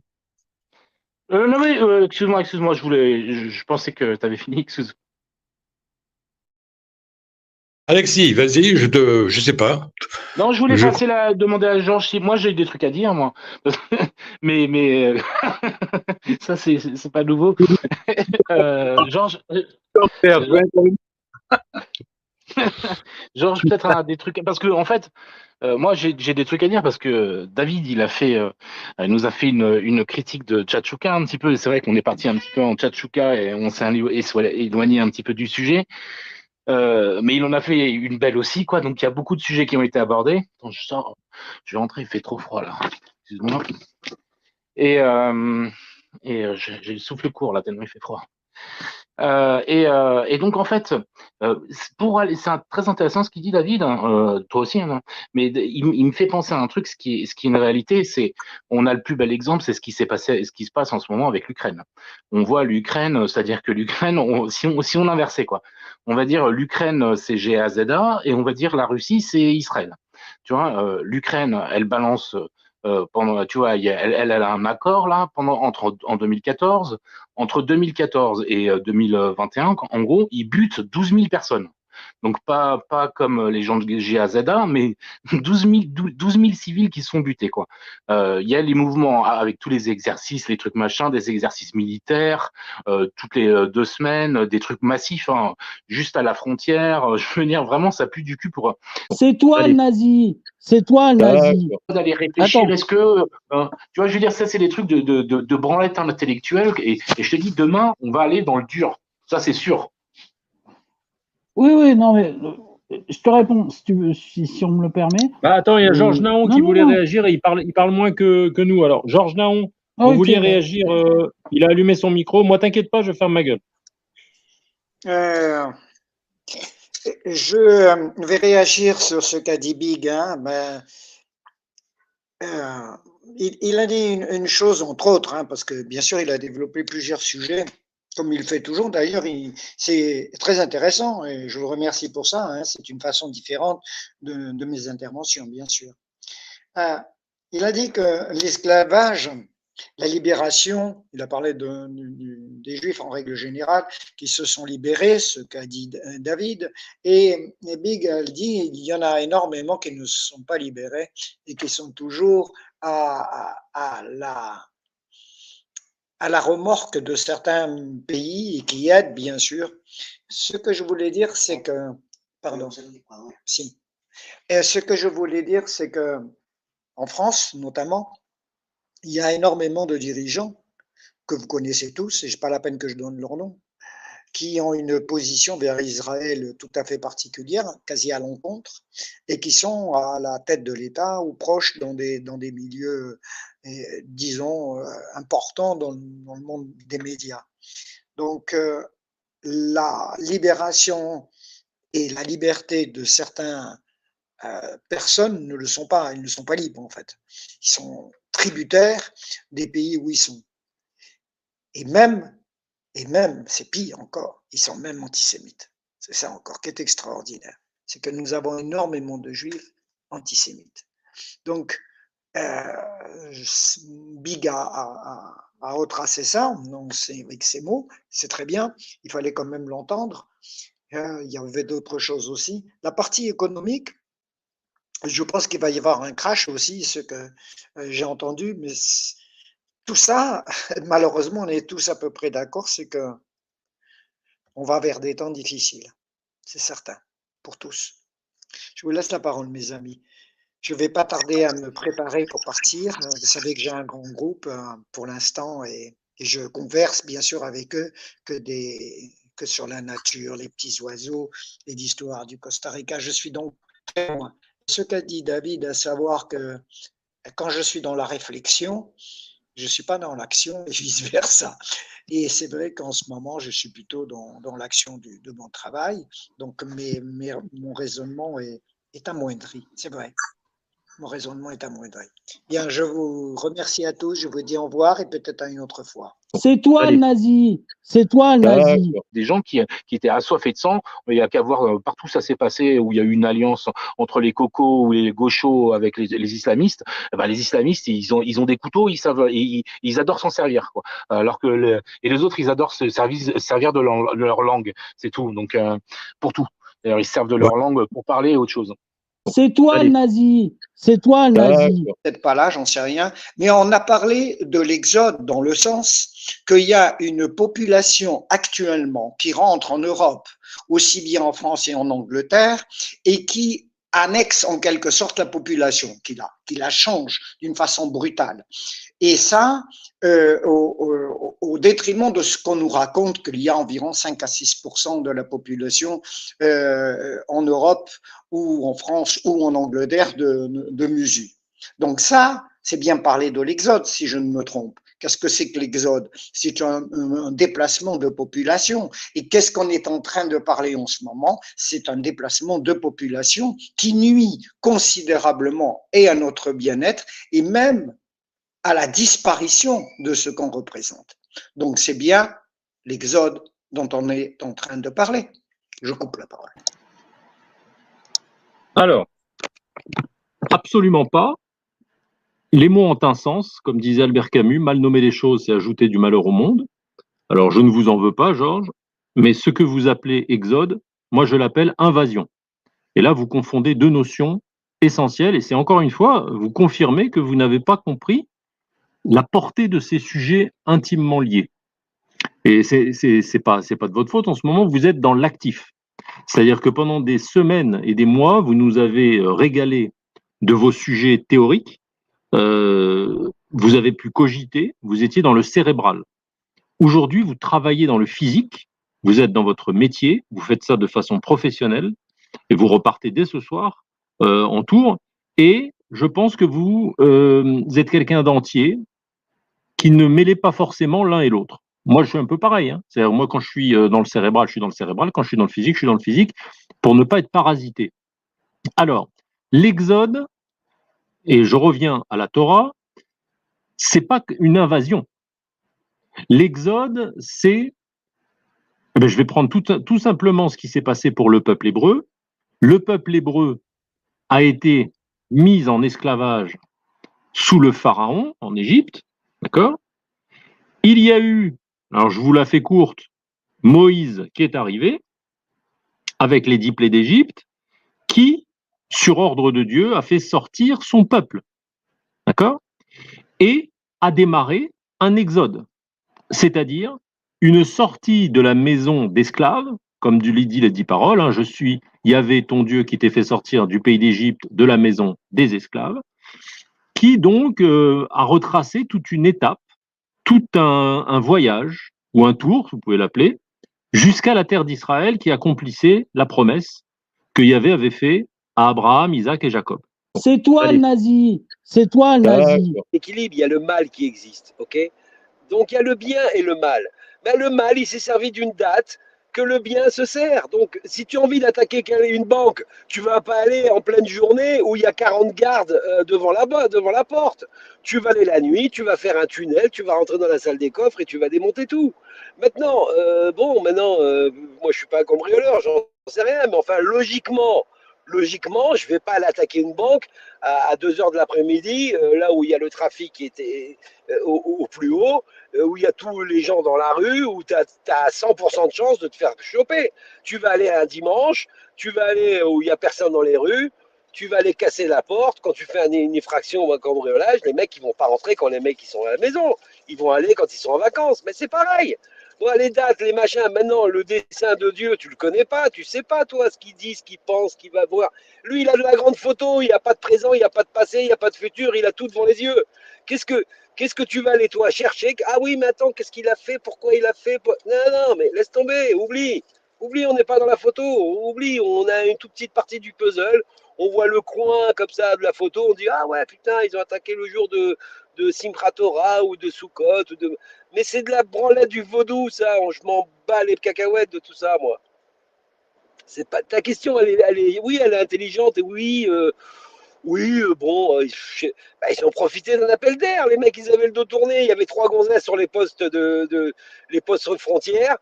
Non mais excuse-moi, je pensais que tu avais fini, excuse. Alexis, vas-y, je sais pas. Non, je voulais demander à Georges si moi j'ai des trucs à dire, moi. mais ça c'est pas nouveau. Georges, Georges, peut-être un des trucs, parce que en fait, moi j'ai des trucs à dire parce que David il nous a fait une critique de Tchatchouka un petit peu. C'est vrai qu'on est parti un petit peu en Tchatchouka et on s'est éloigné un petit peu du sujet. Mais il en a fait une belle aussi, quoi. Donc il y a beaucoup de sujets qui ont été abordés. Attends, je vais rentrer, il fait trop froid là. Excuse-moi. Et j'ai le souffle court là, tellement il fait froid. Et donc en fait, c'est très intéressant ce qu'il dit David, hein, toi aussi, hein, mais il me fait penser à un truc, ce qui est une réalité, c'est on a le plus bel exemple, c'est ce qui s'est passé, ce qui se passe en ce moment avec l'Ukraine. On voit l'Ukraine, c'est-à-dire que l'Ukraine, si on inversait quoi, on va dire l'Ukraine c'est GAZA et on va dire la Russie c'est Israël. Tu vois, l'Ukraine, elle balance tu vois, elle a un accord là en 2014. Entre 2014 et 2021, en gros, ils butent 12 000 personnes. Donc pas comme les gens de GAZA, mais 12 000 civils qui sont butés, quoi. Il y a les mouvements avec tous les exercices, les trucs machins, des exercices militaires toutes les 2 semaines, des trucs massifs, hein, juste à la frontière. Je veux dire, vraiment, ça pue du cul pour. C'est toi le nazi. C'est toi le nazi. D'aller réfléchir. Attends. Est-ce que tu vois, je veux dire, ça c'est des trucs de branlette intellectuelle et je te dis, demain, on va aller dans le dur. Ça c'est sûr. Oui, non, mais je te réponds, si tu veux, si on me le permet. Attends, il y a Georges Naon qui voulait réagir et il parle moins que nous. Alors, Georges Naon, vous vouliez réagir, il a allumé son micro. Moi, t'inquiète pas, je ferme ma gueule. Je vais réagir sur ce qu'a dit Big. Hein. Il a dit une chose, entre autres, hein, parce que bien sûr, il a développé plusieurs sujets. Comme il le fait toujours, d'ailleurs, c'est très intéressant et je vous remercie pour ça. Hein, c'est une façon différente de mes interventions, bien sûr. Il a dit que l'esclavage, la libération, il a parlé des Juifs en règle générale qui se sont libérés, ce qu'a dit David, et Big a dit il y en a énormément qui ne se sont pas libérés et qui sont toujours à la remorque de certains pays et qui aident bien sûr. Ce que je voulais dire, c'est que, pardon, si, et ce que je voulais dire, c'est que en France, notamment, il y a énormément de dirigeants que vous connaissez tous, et ce n'est pas la peine que je donne leur nom, qui ont une position vers Israël tout à fait particulière, quasi à l'encontre, et qui sont à la tête de l'État ou proches dans des milieux, disons, importants dans le monde des médias. Donc, la libération et la liberté de certaines personnes ne le sont pas, ils ne sont pas libres en fait. Ils sont tributaires des pays où ils sont. Et même, c'est pire encore, ils sont même antisémites. C'est ça encore qui est extraordinaire. C'est que nous avons énormément de juifs antisémites. Donc, Big a retracé ça avec ses mots, c'est très bien, il fallait quand même l'entendre. Il y avait d'autres choses aussi. La partie économique, je pense qu'il va y avoir un crash aussi, ce que j'ai entendu, mais tout ça, malheureusement, on est tous à peu près d'accord, c'est que on va vers des temps difficiles, c'est certain, pour tous. Je vous laisse la parole, mes amis. Je ne vais pas tarder à me préparer pour partir. Vous savez que j'ai un grand groupe pour l'instant et je converse bien sûr avec eux que sur la nature, les petits oiseaux et l'histoire du Costa Rica. Je suis donc très loin. Ce qu'a dit David, à savoir que quand je suis dans la réflexion, je ne suis pas dans l'action et vice-versa. Et c'est vrai qu'en ce moment, je suis plutôt dans l'action de mon travail. Donc, mon raisonnement est amoindri, c'est vrai. Mon raisonnement est amoindri. Bien, je vous remercie à tous, je vous dis au revoir et peut-être à une autre fois. C'est toi le nazi, c'est toi le nazi. Des gens qui étaient assoiffés de sang, il n'y a qu'à voir partout ça s'est passé où il y a eu une alliance entre les cocos ou les gauchos avec les islamistes. Ben, les islamistes, ils ont des couteaux, ils adorent s'en servir, quoi. Alors que les autres, ils adorent se servir de leur langue, c'est tout. Donc pour tout. D'ailleurs, ils servent de leur langue pour parler et autre chose. C'est toi le nazi, c'est toi le nazi. Peut-être pas là, j'en sais rien, mais on a parlé de l'exode dans le sens qu'il y a une population actuellement qui rentre en Europe, aussi bien en France et en Angleterre, et qui annexe en quelque sorte la population, qui la change d'une façon brutale. Et ça, au détriment de ce qu'on nous raconte qu'il y a environ 5 à 6% de la population en Europe ou en France ou en Angleterre de musulmans. Donc ça, c'est bien parler de l'exode, si je ne me trompe. Qu'est-ce que c'est que l'exode? C'est un déplacement de population. Et qu'est-ce qu'on est en train de parler en ce moment? C'est un déplacement de population qui nuit considérablement et à notre bien-être et même à la disparition de ce qu'on représente. Donc c'est bien l'exode dont on est en train de parler. Je coupe la parole. Alors, absolument pas. Les mots ont un sens, comme disait Albert Camus, mal nommer les choses, c'est ajouter du malheur au monde. Alors, je ne vous en veux pas, Georges, mais ce que vous appelez exode, moi je l'appelle invasion. Et là, vous confondez deux notions essentielles, et c'est encore une fois, vous confirmez que vous n'avez pas compris la portée de ces sujets intimement liés. Et c'est pas de votre faute, en ce moment, vous êtes dans l'actif. C'est-à-dire que pendant des semaines et des mois, vous nous avez régalé de vos sujets théoriques, vous avez pu cogiter, vous étiez dans le cérébral. Aujourd'hui, vous travaillez dans le physique, vous êtes dans votre métier, vous faites ça de façon professionnelle, et vous repartez dès ce soir en tour, et je pense que vous êtes quelqu'un d'entier, qui ne mêlait pas forcément l'un et l'autre. Moi, je suis un peu pareil. C'est-à-dire, moi, quand je suis dans le cérébral, je suis dans le cérébral. Quand je suis dans le physique, je suis dans le physique, pour ne pas être parasité. Alors, l'exode, et je reviens à la Torah, c'est pas une invasion. L'exode, c'est... je vais prendre tout simplement ce qui s'est passé pour le peuple hébreu. Le peuple hébreu a été mis en esclavage sous le pharaon en Égypte, d'accord? Il y a eu, alors je vous la fais courte, Moïse qui est arrivé avec les 10 plaies d'Égypte, qui, sur ordre de Dieu, a fait sortir son peuple, d'accord? Et a démarré un exode, c'est-à-dire une sortie de la maison d'esclaves, comme dit les 10 paroles, hein, je suis Yahvé ton Dieu qui t'ai fait sortir du pays d'Égypte de la maison des esclaves, qui donc a retracé toute une étape, tout un voyage, ou un tour, vous pouvez l'appeler, jusqu'à la terre d'Israël qui accomplissait la promesse que Yahvé avait fait à Abraham, Isaac et Jacob. C'est toi le nazi. C'est toi le nazi. Équilibre, il y a le mal qui existe, ok? Donc il y a le bien et le mal. Ben, le mal, il s'est servi d'une date que le bien se sert. Donc si tu as envie d'attaquer une banque, tu vas pas aller en pleine journée où il y a 40 gardes devant la porte. Tu vas aller la nuit, tu vas faire un tunnel, tu vas rentrer dans la salle des coffres et tu vas démonter tout. Maintenant, moi je suis pas un cambrioleur, j'en sais rien, mais enfin logiquement, je vais pas aller attaquer une banque à 2 heures de l'après-midi, là où il y a le trafic qui était au plus haut, où il y a tous les gens dans la rue, où tu as 100% de chance de te faire choper. Tu vas aller un dimanche, tu vas aller où il n'y a personne dans les rues, tu vas aller casser la porte. Quand tu fais une infraction ou un cambriolage, les mecs ils vont pas rentrer quand les mecs ils sont à la maison. Ils vont aller quand ils sont en vacances. Mais c'est pareil. Bon, les dates, les machins, maintenant, le dessein de Dieu, tu le connais pas, tu sais pas, toi, ce qu'il dit, ce qu'il pense, ce qu'il va voir. Lui, il a de la grande photo, il n'y a pas de présent, il n'y a pas de passé, il n'y a pas de futur, il a tout devant les yeux. Qu'est-ce que tu vas aller, toi, chercher? Ah oui, mais attends, qu'est-ce qu'il a fait? Pourquoi il a fait? Non, mais laisse tomber, oublie. Oublie, on n'est pas dans la photo. Oublie, on a une toute petite partie du puzzle. On voit le coin comme ça de la photo. On dit, ah ouais, putain, ils ont attaqué le jour de Simchat Torah ou de Sukkot. Mais c'est de la branlette du vaudou, ça. Je m'en bats les cacahuètes de tout ça, moi. C'est pas ta question. Oui, elle est intelligente. Et oui, ils ont profité d'un appel d'air. Les mecs, ils avaient le dos tourné. Il y avait 3 gonzesses sur les postes les postes de frontière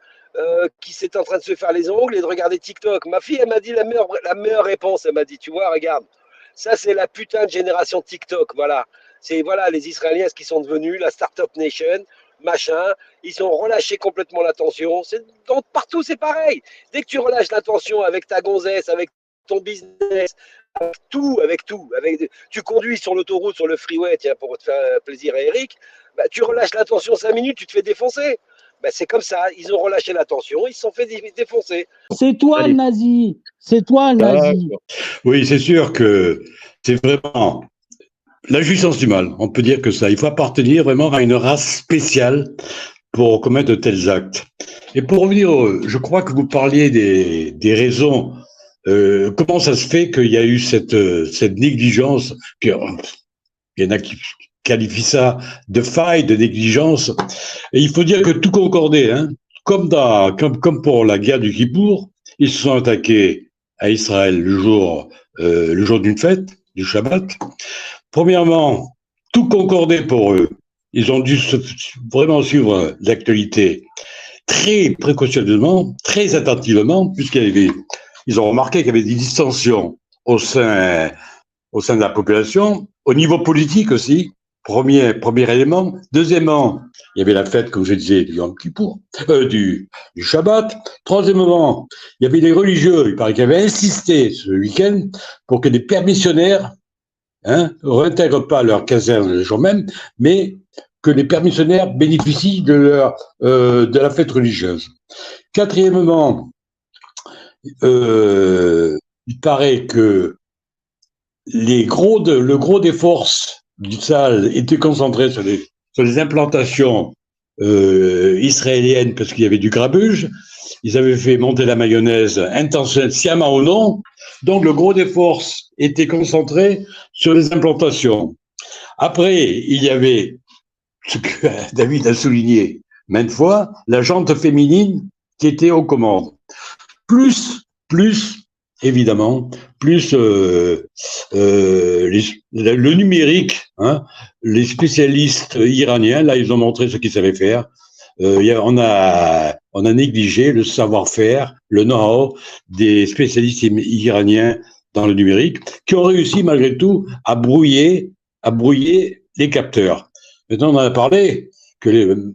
qui s'étaient en train de se faire les ongles et de regarder TikTok. Ma fille, elle m'a dit la meilleure réponse. Elle m'a dit, tu vois, regarde, ça c'est la putain de génération TikTok. Voilà, c'est les Israéliens qui sont devenus la Startup Nation. Machin, ils ont relâché complètement l'attention. Partout, c'est pareil. Dès que tu relâches l'attention avec ta gonzesse, avec ton business, avec tout. Tu conduis sur l'autoroute, sur le freeway, tiens, pour te faire plaisir à Eric, bah, tu relâches l'attention 5 minutes, tu te fais défoncer. Bah, c'est comme ça, ils ont relâché l'attention, ils se sont fait défoncer. C'est toi le nazi. C'est toi le nazi. Oui, c'est sûr que c'est vraiment la jouissance du mal. On peut dire que ça. Il faut appartenir vraiment à une race spéciale pour commettre de tels actes. Et pour revenir, je crois que vous parliez des raisons. Comment ça se fait qu'il y a eu cette négligence? Puis, il y en a qui qualifient ça de faille, de négligence. Et il faut dire que tout concordait, hein. Comme pour la guerre du Kippour, ils se sont attaqués à Israël le jour d'une fête, du Shabbat. Premièrement, tout concordait pour eux. Ils ont dû vraiment suivre l'actualité très précautionneusement, très attentivement, ils ont remarqué qu'il y avait des distensions au sein de la population, au niveau politique aussi, premier élément. Deuxièmement, il y avait la fête, comme je disais, du Yom Kippour, du Shabbat. Troisièmement, il y avait les religieux, il paraît qu'ils avaient insisté ce week-end pour que les pères missionnaires réintègrent pas leur caserne le jour même, mais que les pères missionnaires bénéficient de la fête religieuse. Quatrièmement, il paraît que le gros des forces du Tsahal était concentré sur les implantations israéliennes parce qu'il y avait du grabuge. Ils avaient fait monter la mayonnaise intentionnellement, sciemment ou non. Donc le gros des forces était concentré sur les implantations. Après, il y avait ce que David a souligné maintes fois, la jante féminine qui était aux commandes. Plus évidemment, le numérique, hein, les spécialistes iraniens, là, ils ont montré ce qu'ils savaient faire. On a négligé le savoir-faire, le know-how des spécialistes iraniens dans le numérique, qui ont réussi malgré tout à brouiller les capteurs. Maintenant, on en a parlé que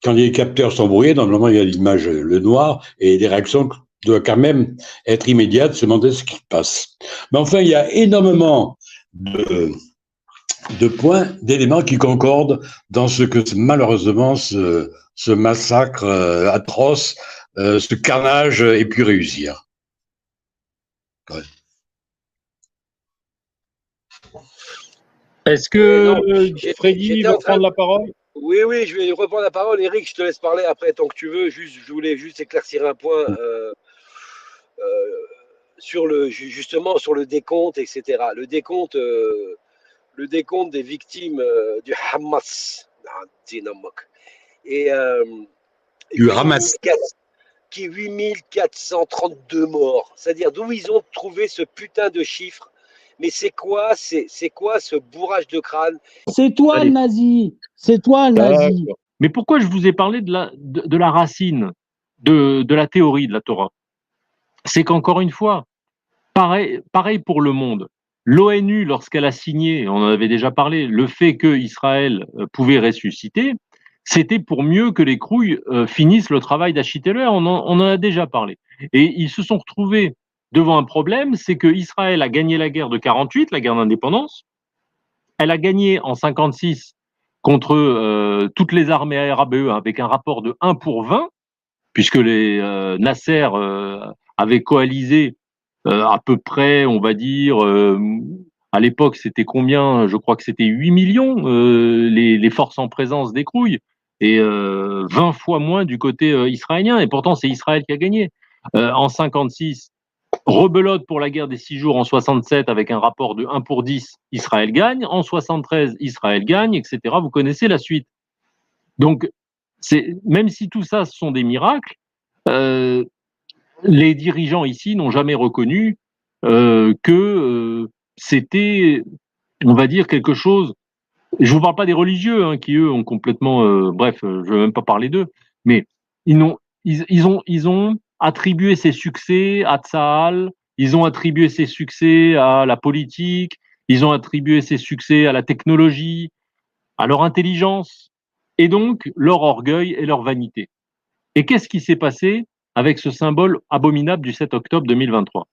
quand les capteurs sont brouillés, normalement, il y a l'image, le noir, et les réactions doivent quand même être immédiates, se demander ce qui se passe. Mais enfin, il y a énormément de points, d'éléments qui concordent dans ce que malheureusement ce massacre atroce, ce carnage ait pu réussir. Ouais. Est-ce que Freddy va prendre la parole? Oui, je vais reprendre la parole. Eric, je te laisse parler après tant que tu veux. Je voulais juste éclaircir un point justement sur le décompte, etc. Le décompte des victimes du Hamas. Et du Hamas. 8432 morts. C'est-à-dire d'où ils ont trouvé ce putain de chiffre. Mais c'est quoi ce bourrage de crâne? C'est toi le nazi. C'est toi le nazi. Mais pourquoi je vous ai parlé de la racine de la théorie de la Torah? C'est qu'encore une fois, pareil pour le monde. L'ONU, lorsqu'elle a signé, on en avait déjà parlé, le fait que Israël pouvait ressusciter, c'était pour mieux que les crouilles finissent le travail d'Achitteler. On en a déjà parlé. Et ils se sont retrouvés devant un problème, c'est que Israël a gagné la guerre de 48, la guerre d'indépendance. Elle a gagné en 56 contre toutes les armées arabes avec un rapport de 1 pour 20, puisque les Nasser avaient coalisé à peu près, on va dire, à l'époque c'était combien? Je crois que c'était 8 millions les forces en présence des crouilles, et 20 fois moins du côté israélien, et pourtant c'est Israël qui a gagné. En 56, rebelote pour la guerre des 6 jours en 67 avec un rapport de 1 pour 10, Israël gagne. En 73, Israël gagne, etc. Vous connaissez la suite. Donc, même si tout ça, ce sont des miracles, les dirigeants ici n'ont jamais reconnu que c'était, on va dire, quelque chose. Je vous parle pas des religieux qui, eux, ont complètement... bref, je ne veux même pas parler d'eux, mais ils ont attribué ces succès à Tsahal, ils ont attribué ces succès à la politique, ils ont attribué ces succès à la technologie, à leur intelligence, et donc leur orgueil et leur vanité. Et qu'est-ce qui s'est passé avec ce symbole abominable du 7 octobre 2023?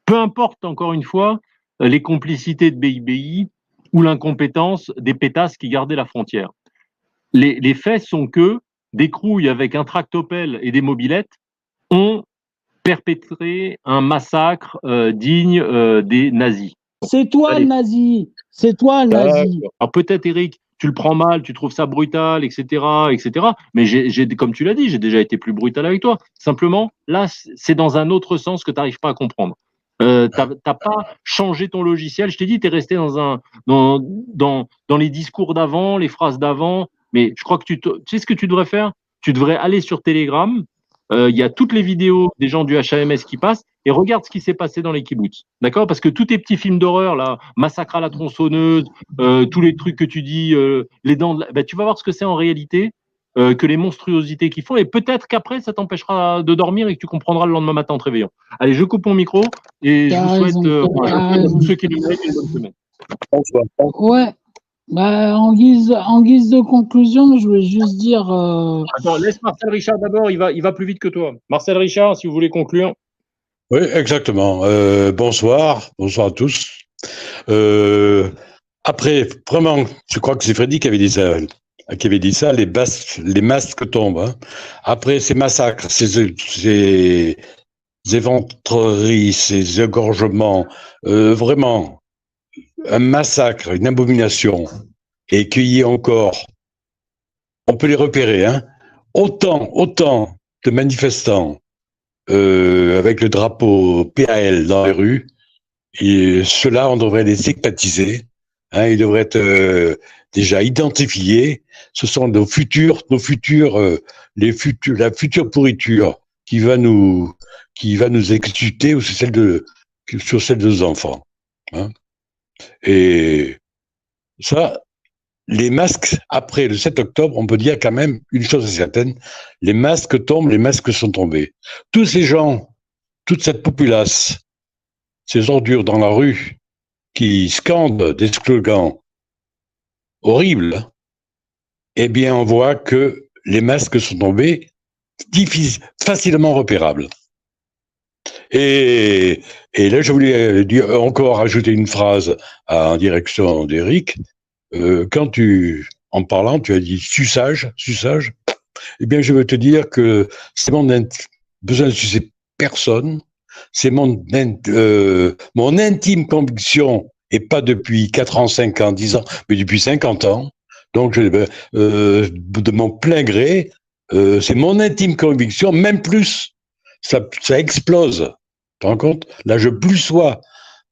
Peu importe, encore une fois, les complicités de BIBI ou l'incompétence des pétasses qui gardaient la frontière. Les faits sont que des crouilles avec un tractopelle et des mobylettes ont perpétré un massacre digne des nazis. C'est toi le nazi. C'est toi le nazi. Alors peut-être, Eric, tu le prends mal, tu trouves ça brutal, etc., etc. Mais comme tu l'as dit, j'ai déjà été plus brutal avec toi. Simplement, là, c'est dans un autre sens que tu n'arrives pas à comprendre. T'as pas changé ton logiciel. Je t'ai dit, tu es resté dans les discours d'avant, les phrases d'avant. Mais je crois que tu sais ce que tu devrais faire? Tu devrais aller sur Telegram. Il y a toutes les vidéos des gens du HAMS qui passent, et regarde ce qui s'est passé dans les kibboutz. D'accord? Parce que tous tes petits films d'horreur, là, Massacre à la tronçonneuse, tous les trucs que tu dis, les dents, tu vas voir ce que c'est en réalité, que les monstruosités qu'ils font, et peut-être qu'après, ça t'empêchera de dormir et que tu comprendras le lendemain matin en te réveillant. Allez, je coupe mon micro, et je vous souhaite à tous ceux qui le méritent une bonne semaine. Ouais. En guise de conclusion, je voulais juste dire. Attends, laisse Marcel Richard d'abord, il va plus vite que toi. Marcel Richard, si vous voulez conclure. Oui, exactement. Bonsoir à tous. Après, vraiment, je crois que c'est Freddy qui avait dit ça, les masques tombent. Hein. Après ces massacres, ces éventreries, ces égorgements, vraiment, un massacre, une abomination, et qu'il y ait encore, on peut les repérer, hein, autant de manifestants avec le drapeau PAL dans les rues, et ceux-là, on devrait les stigmatiser, hein, ils devraient être déjà identifiés. Ce sont la future pourriture qui va nous exécuter, ou sur celle de nos enfants. Hein. Et ça, les masques, après le 7 octobre, on peut dire quand même une chose est certaine, les masques tombent, les masques sont tombés. Tous ces gens, toute cette populace, ces ordures dans la rue, qui scandent des slogans horrible, eh bien, on voit que les masques sont tombés facilement repérables. Et là, je voulais encore ajouter une phrase en direction d'Éric. En parlant, tu as dit suçage. Eh bien, je veux te dire que c'est besoin de sucer personne. C'est mon intime conviction, et pas depuis 4 ans, 5 ans, 10 ans, mais depuis 50 ans. Donc, de mon plein gré, c'est mon intime conviction, même plus, ça explose. Tu te rends compte? Là, je plus sois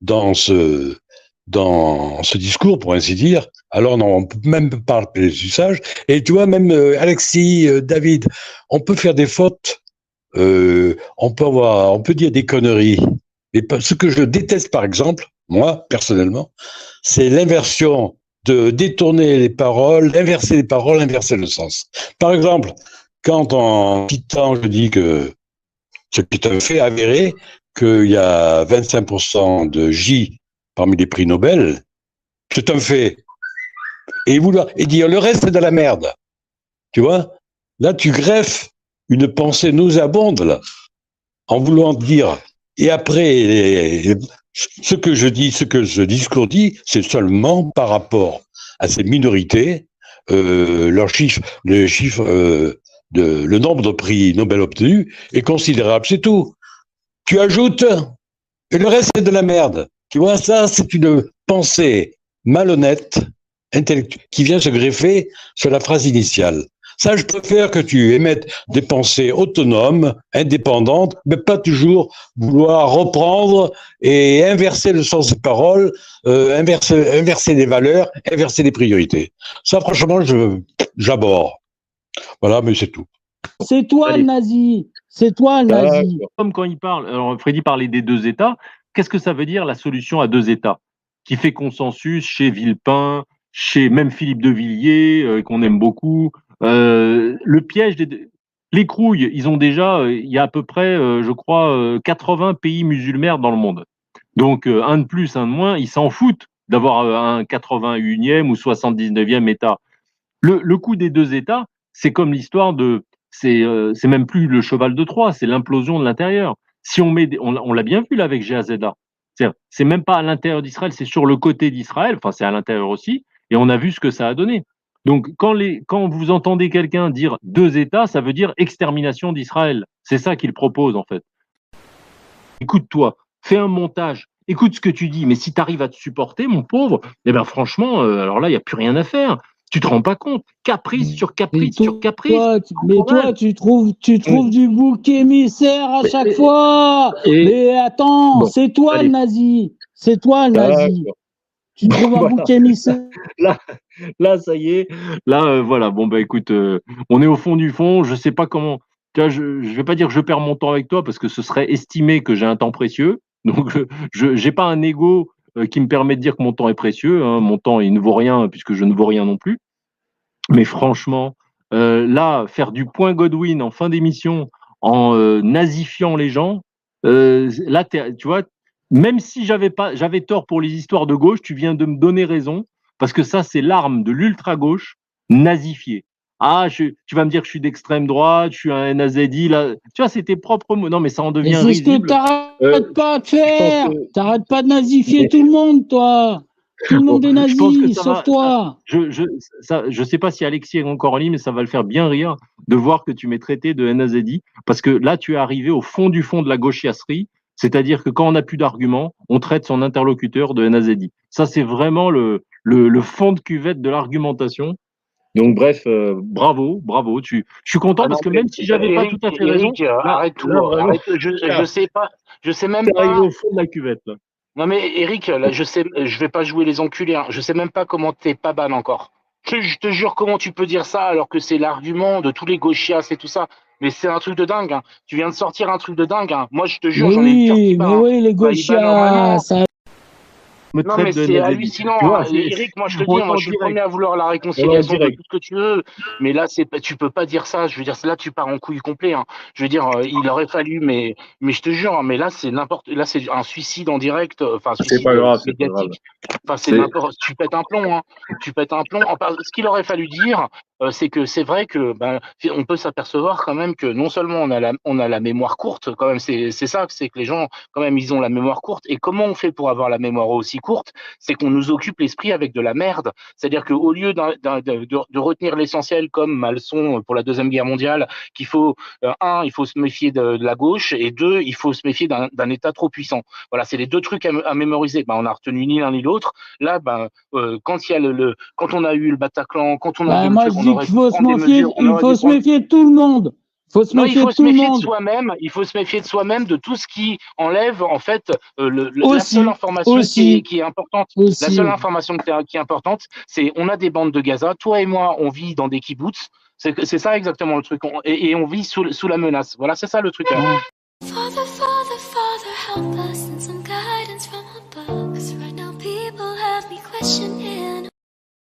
dans ce discours, pour ainsi dire. Alors, non, on peut même pas parler de suçage. Et tu vois, même Alexis, David, on peut faire des fautes, on peut dire des conneries. Mais ce que je déteste, par exemple, moi, personnellement, c'est l'inversion de détourner les paroles, inverser le sens. Par exemple, quand en quittant, je dis que ce qui est un fait avéré, qu'il y a 25% de J parmi les prix Nobel, c'est un fait. Et dire le reste c'est de la merde. Tu vois? Là, tu greffes une pensée nauséabonde, là, en voulant dire. Et après, ce que ce discours dit, c'est seulement par rapport à ces minorités, le nombre de prix Nobel obtenus est considérable, c'est tout. Tu ajoutes, et le reste c'est de la merde. Tu vois, ça, c'est une pensée malhonnête, intellectuelle, qui vient se greffer sur la phrase initiale. Ça, je préfère que tu émettes des pensées autonomes, indépendantes, mais pas toujours vouloir reprendre et inverser le sens des paroles, inverser les valeurs, inverser les priorités. Ça, franchement, j'abhorre. Voilà, mais c'est tout. C'est toi le nazi. C'est toi le nazi. Comme quand il parle, alors Freddy parlait des 2 États. Qu'est-ce que ça veut dire la solution à 2 États qui fait consensus chez Villepin, chez même Philippe de Villiers, qu'on aime beaucoup. Le piège les Crouilles, ils ont déjà, il y a à peu près, je crois, 80 pays musulmans dans le monde. Donc, un de plus, un de moins, ils s'en foutent d'avoir un 81e ou 79e État. Le coup des 2 États, c'est comme l'histoire c'est même plus le cheval de Troie, c'est l'implosion de l'intérieur. Si on l'a bien vu là avec GAZA. C'est même pas à l'intérieur d'Israël, c'est sur le côté d'Israël, enfin c'est à l'intérieur aussi, et on a vu ce que ça a donné. Donc quand vous entendez quelqu'un dire 2 États, ça veut dire extermination d'Israël. C'est ça qu'il propose en fait. Écoute-toi, fais un montage, écoute ce que tu dis, mais si tu arrives à te supporter, mon pauvre, eh ben franchement, alors là, il n'y a plus rien à faire. Tu te rends pas compte? Caprice sur caprice sur caprice. Toi, tu trouves du bouc émissaire à chaque fois. Mais attends, bon, c'est toi le nazi. C'est toi le nazi. Tu trouves un bouc émissaire. Là, ça y est. Là, voilà. Bon, bah écoute, on est au fond du fond. Je sais pas comment. Tu vois, je vais pas dire que je perds mon temps avec toi parce que ce serait estimer que j'ai un temps précieux. Donc, je n'ai pas un ego qui me permet de dire que mon temps est précieux. Hein. Mon temps, il ne vaut rien puisque je ne vaux rien non plus. Mais franchement, là, faire du point Godwin en fin d'émission en nazifiant les gens, là, tu vois, même si j'avais tort pour les histoires de gauche, tu viens de me donner raison parce que ça, c'est l'arme de l'ultra-gauche nazifiée. Ah, tu vas me dire que je suis d'extrême droite, je suis un NAZI, là. Tu vois, c'est tes propres mots. Non, mais ça en devient risible. C'est ce que t'arrêtes pas de faire. T'arrêtes pas de nazifier tout le monde, toi. Tout le monde est nazi, sauf toi. Je sais pas si Alexis est encore en ligne, mais ça va le faire bien rire de voir que tu m'es traité de NAZI, parce que là, tu es arrivé au fond du fond de la gauchiasserie, c'est-à-dire que quand on n'a plus d'arguments, on traite son interlocuteur de NAZI. Ça, c'est vraiment le fond de cuvette de l'argumentation. Donc bref, bravo. Je suis content parce que même si j'avais pas tout à fait raison, arrête tout. Je sais pas, je sais même pas. Arrivé au fond de la cuvette. Là. Non mais Eric, là, je vais pas jouer les enculés. Hein. Je sais même pas comment t'es pas ban encore. Je te jure, comment tu peux dire ça alors que c'est l'argument de tous les gauchias et tout ça. Mais c'est un truc de dingue. Hein. Tu viens de sortir un truc de dingue. Hein. Moi, je te jure, j'en ai une oui, mais oui, les gauchias, ça... me Non, traite mais de c'est Nazéli. hallucinant. Tu vois, Eric, moi je te dis, on est moi en je suis le direct. premier à vouloir la On est en réconciliation, direct. tout ce que tu veux, mais là tu peux pas dire ça. Je veux dire, là tu pars en couille complet. Hein. Je veux dire, il aurait fallu, mais je te jure, hein, mais là c'est n'importe, là c'est un suicide en direct, enfin un C'est suicide pas grave, c'est pas grave. médiatique. Enfin c'est C'est- n'importe, tu pètes un plomb, hein. Tu pètes un plomb. Ce qu'il aurait fallu dire, c'est que c'est vrai que on peut s'apercevoir quand même que non seulement on a la mémoire courte, quand même c'est ça, c'est que les gens quand même ils ont la mémoire courte. Et comment on fait pour avoir la mémoire aussi courte? C'est qu'on nous occupe l'esprit avec de la merde. C'est-à-dire qu'au lieu de retenir l'essentiel comme ma leçon pour la Deuxième Guerre mondiale, qu'il faut, il faut se méfier de la gauche, et deux, il faut se méfier d'un État trop puissant. Voilà, c'est les deux trucs à mémoriser. On a retenu ni l'un ni l'autre. Là, quand il y a quand on a eu le Bataclan, quand on a vu le Moi, truc, je on dis aurait qu'il dû faut se prendre des méfier, mesures. On il aurait faut dû se prendre. méfier de tout le monde. Il faut se Non, il méfier faut de se tout le méfier de monde. soi-même. Il faut se méfier de soi-même de tout ce qui enlève en fait la Aussi, seule information aussi, qui est importante. La aussi. seule information qui est importante, c'est on a des bandes de Gaza. Toi et moi, on vit dans des kibboutz. C'est ça exactement le truc. Et on vit sous la menace. Voilà, c'est ça le truc.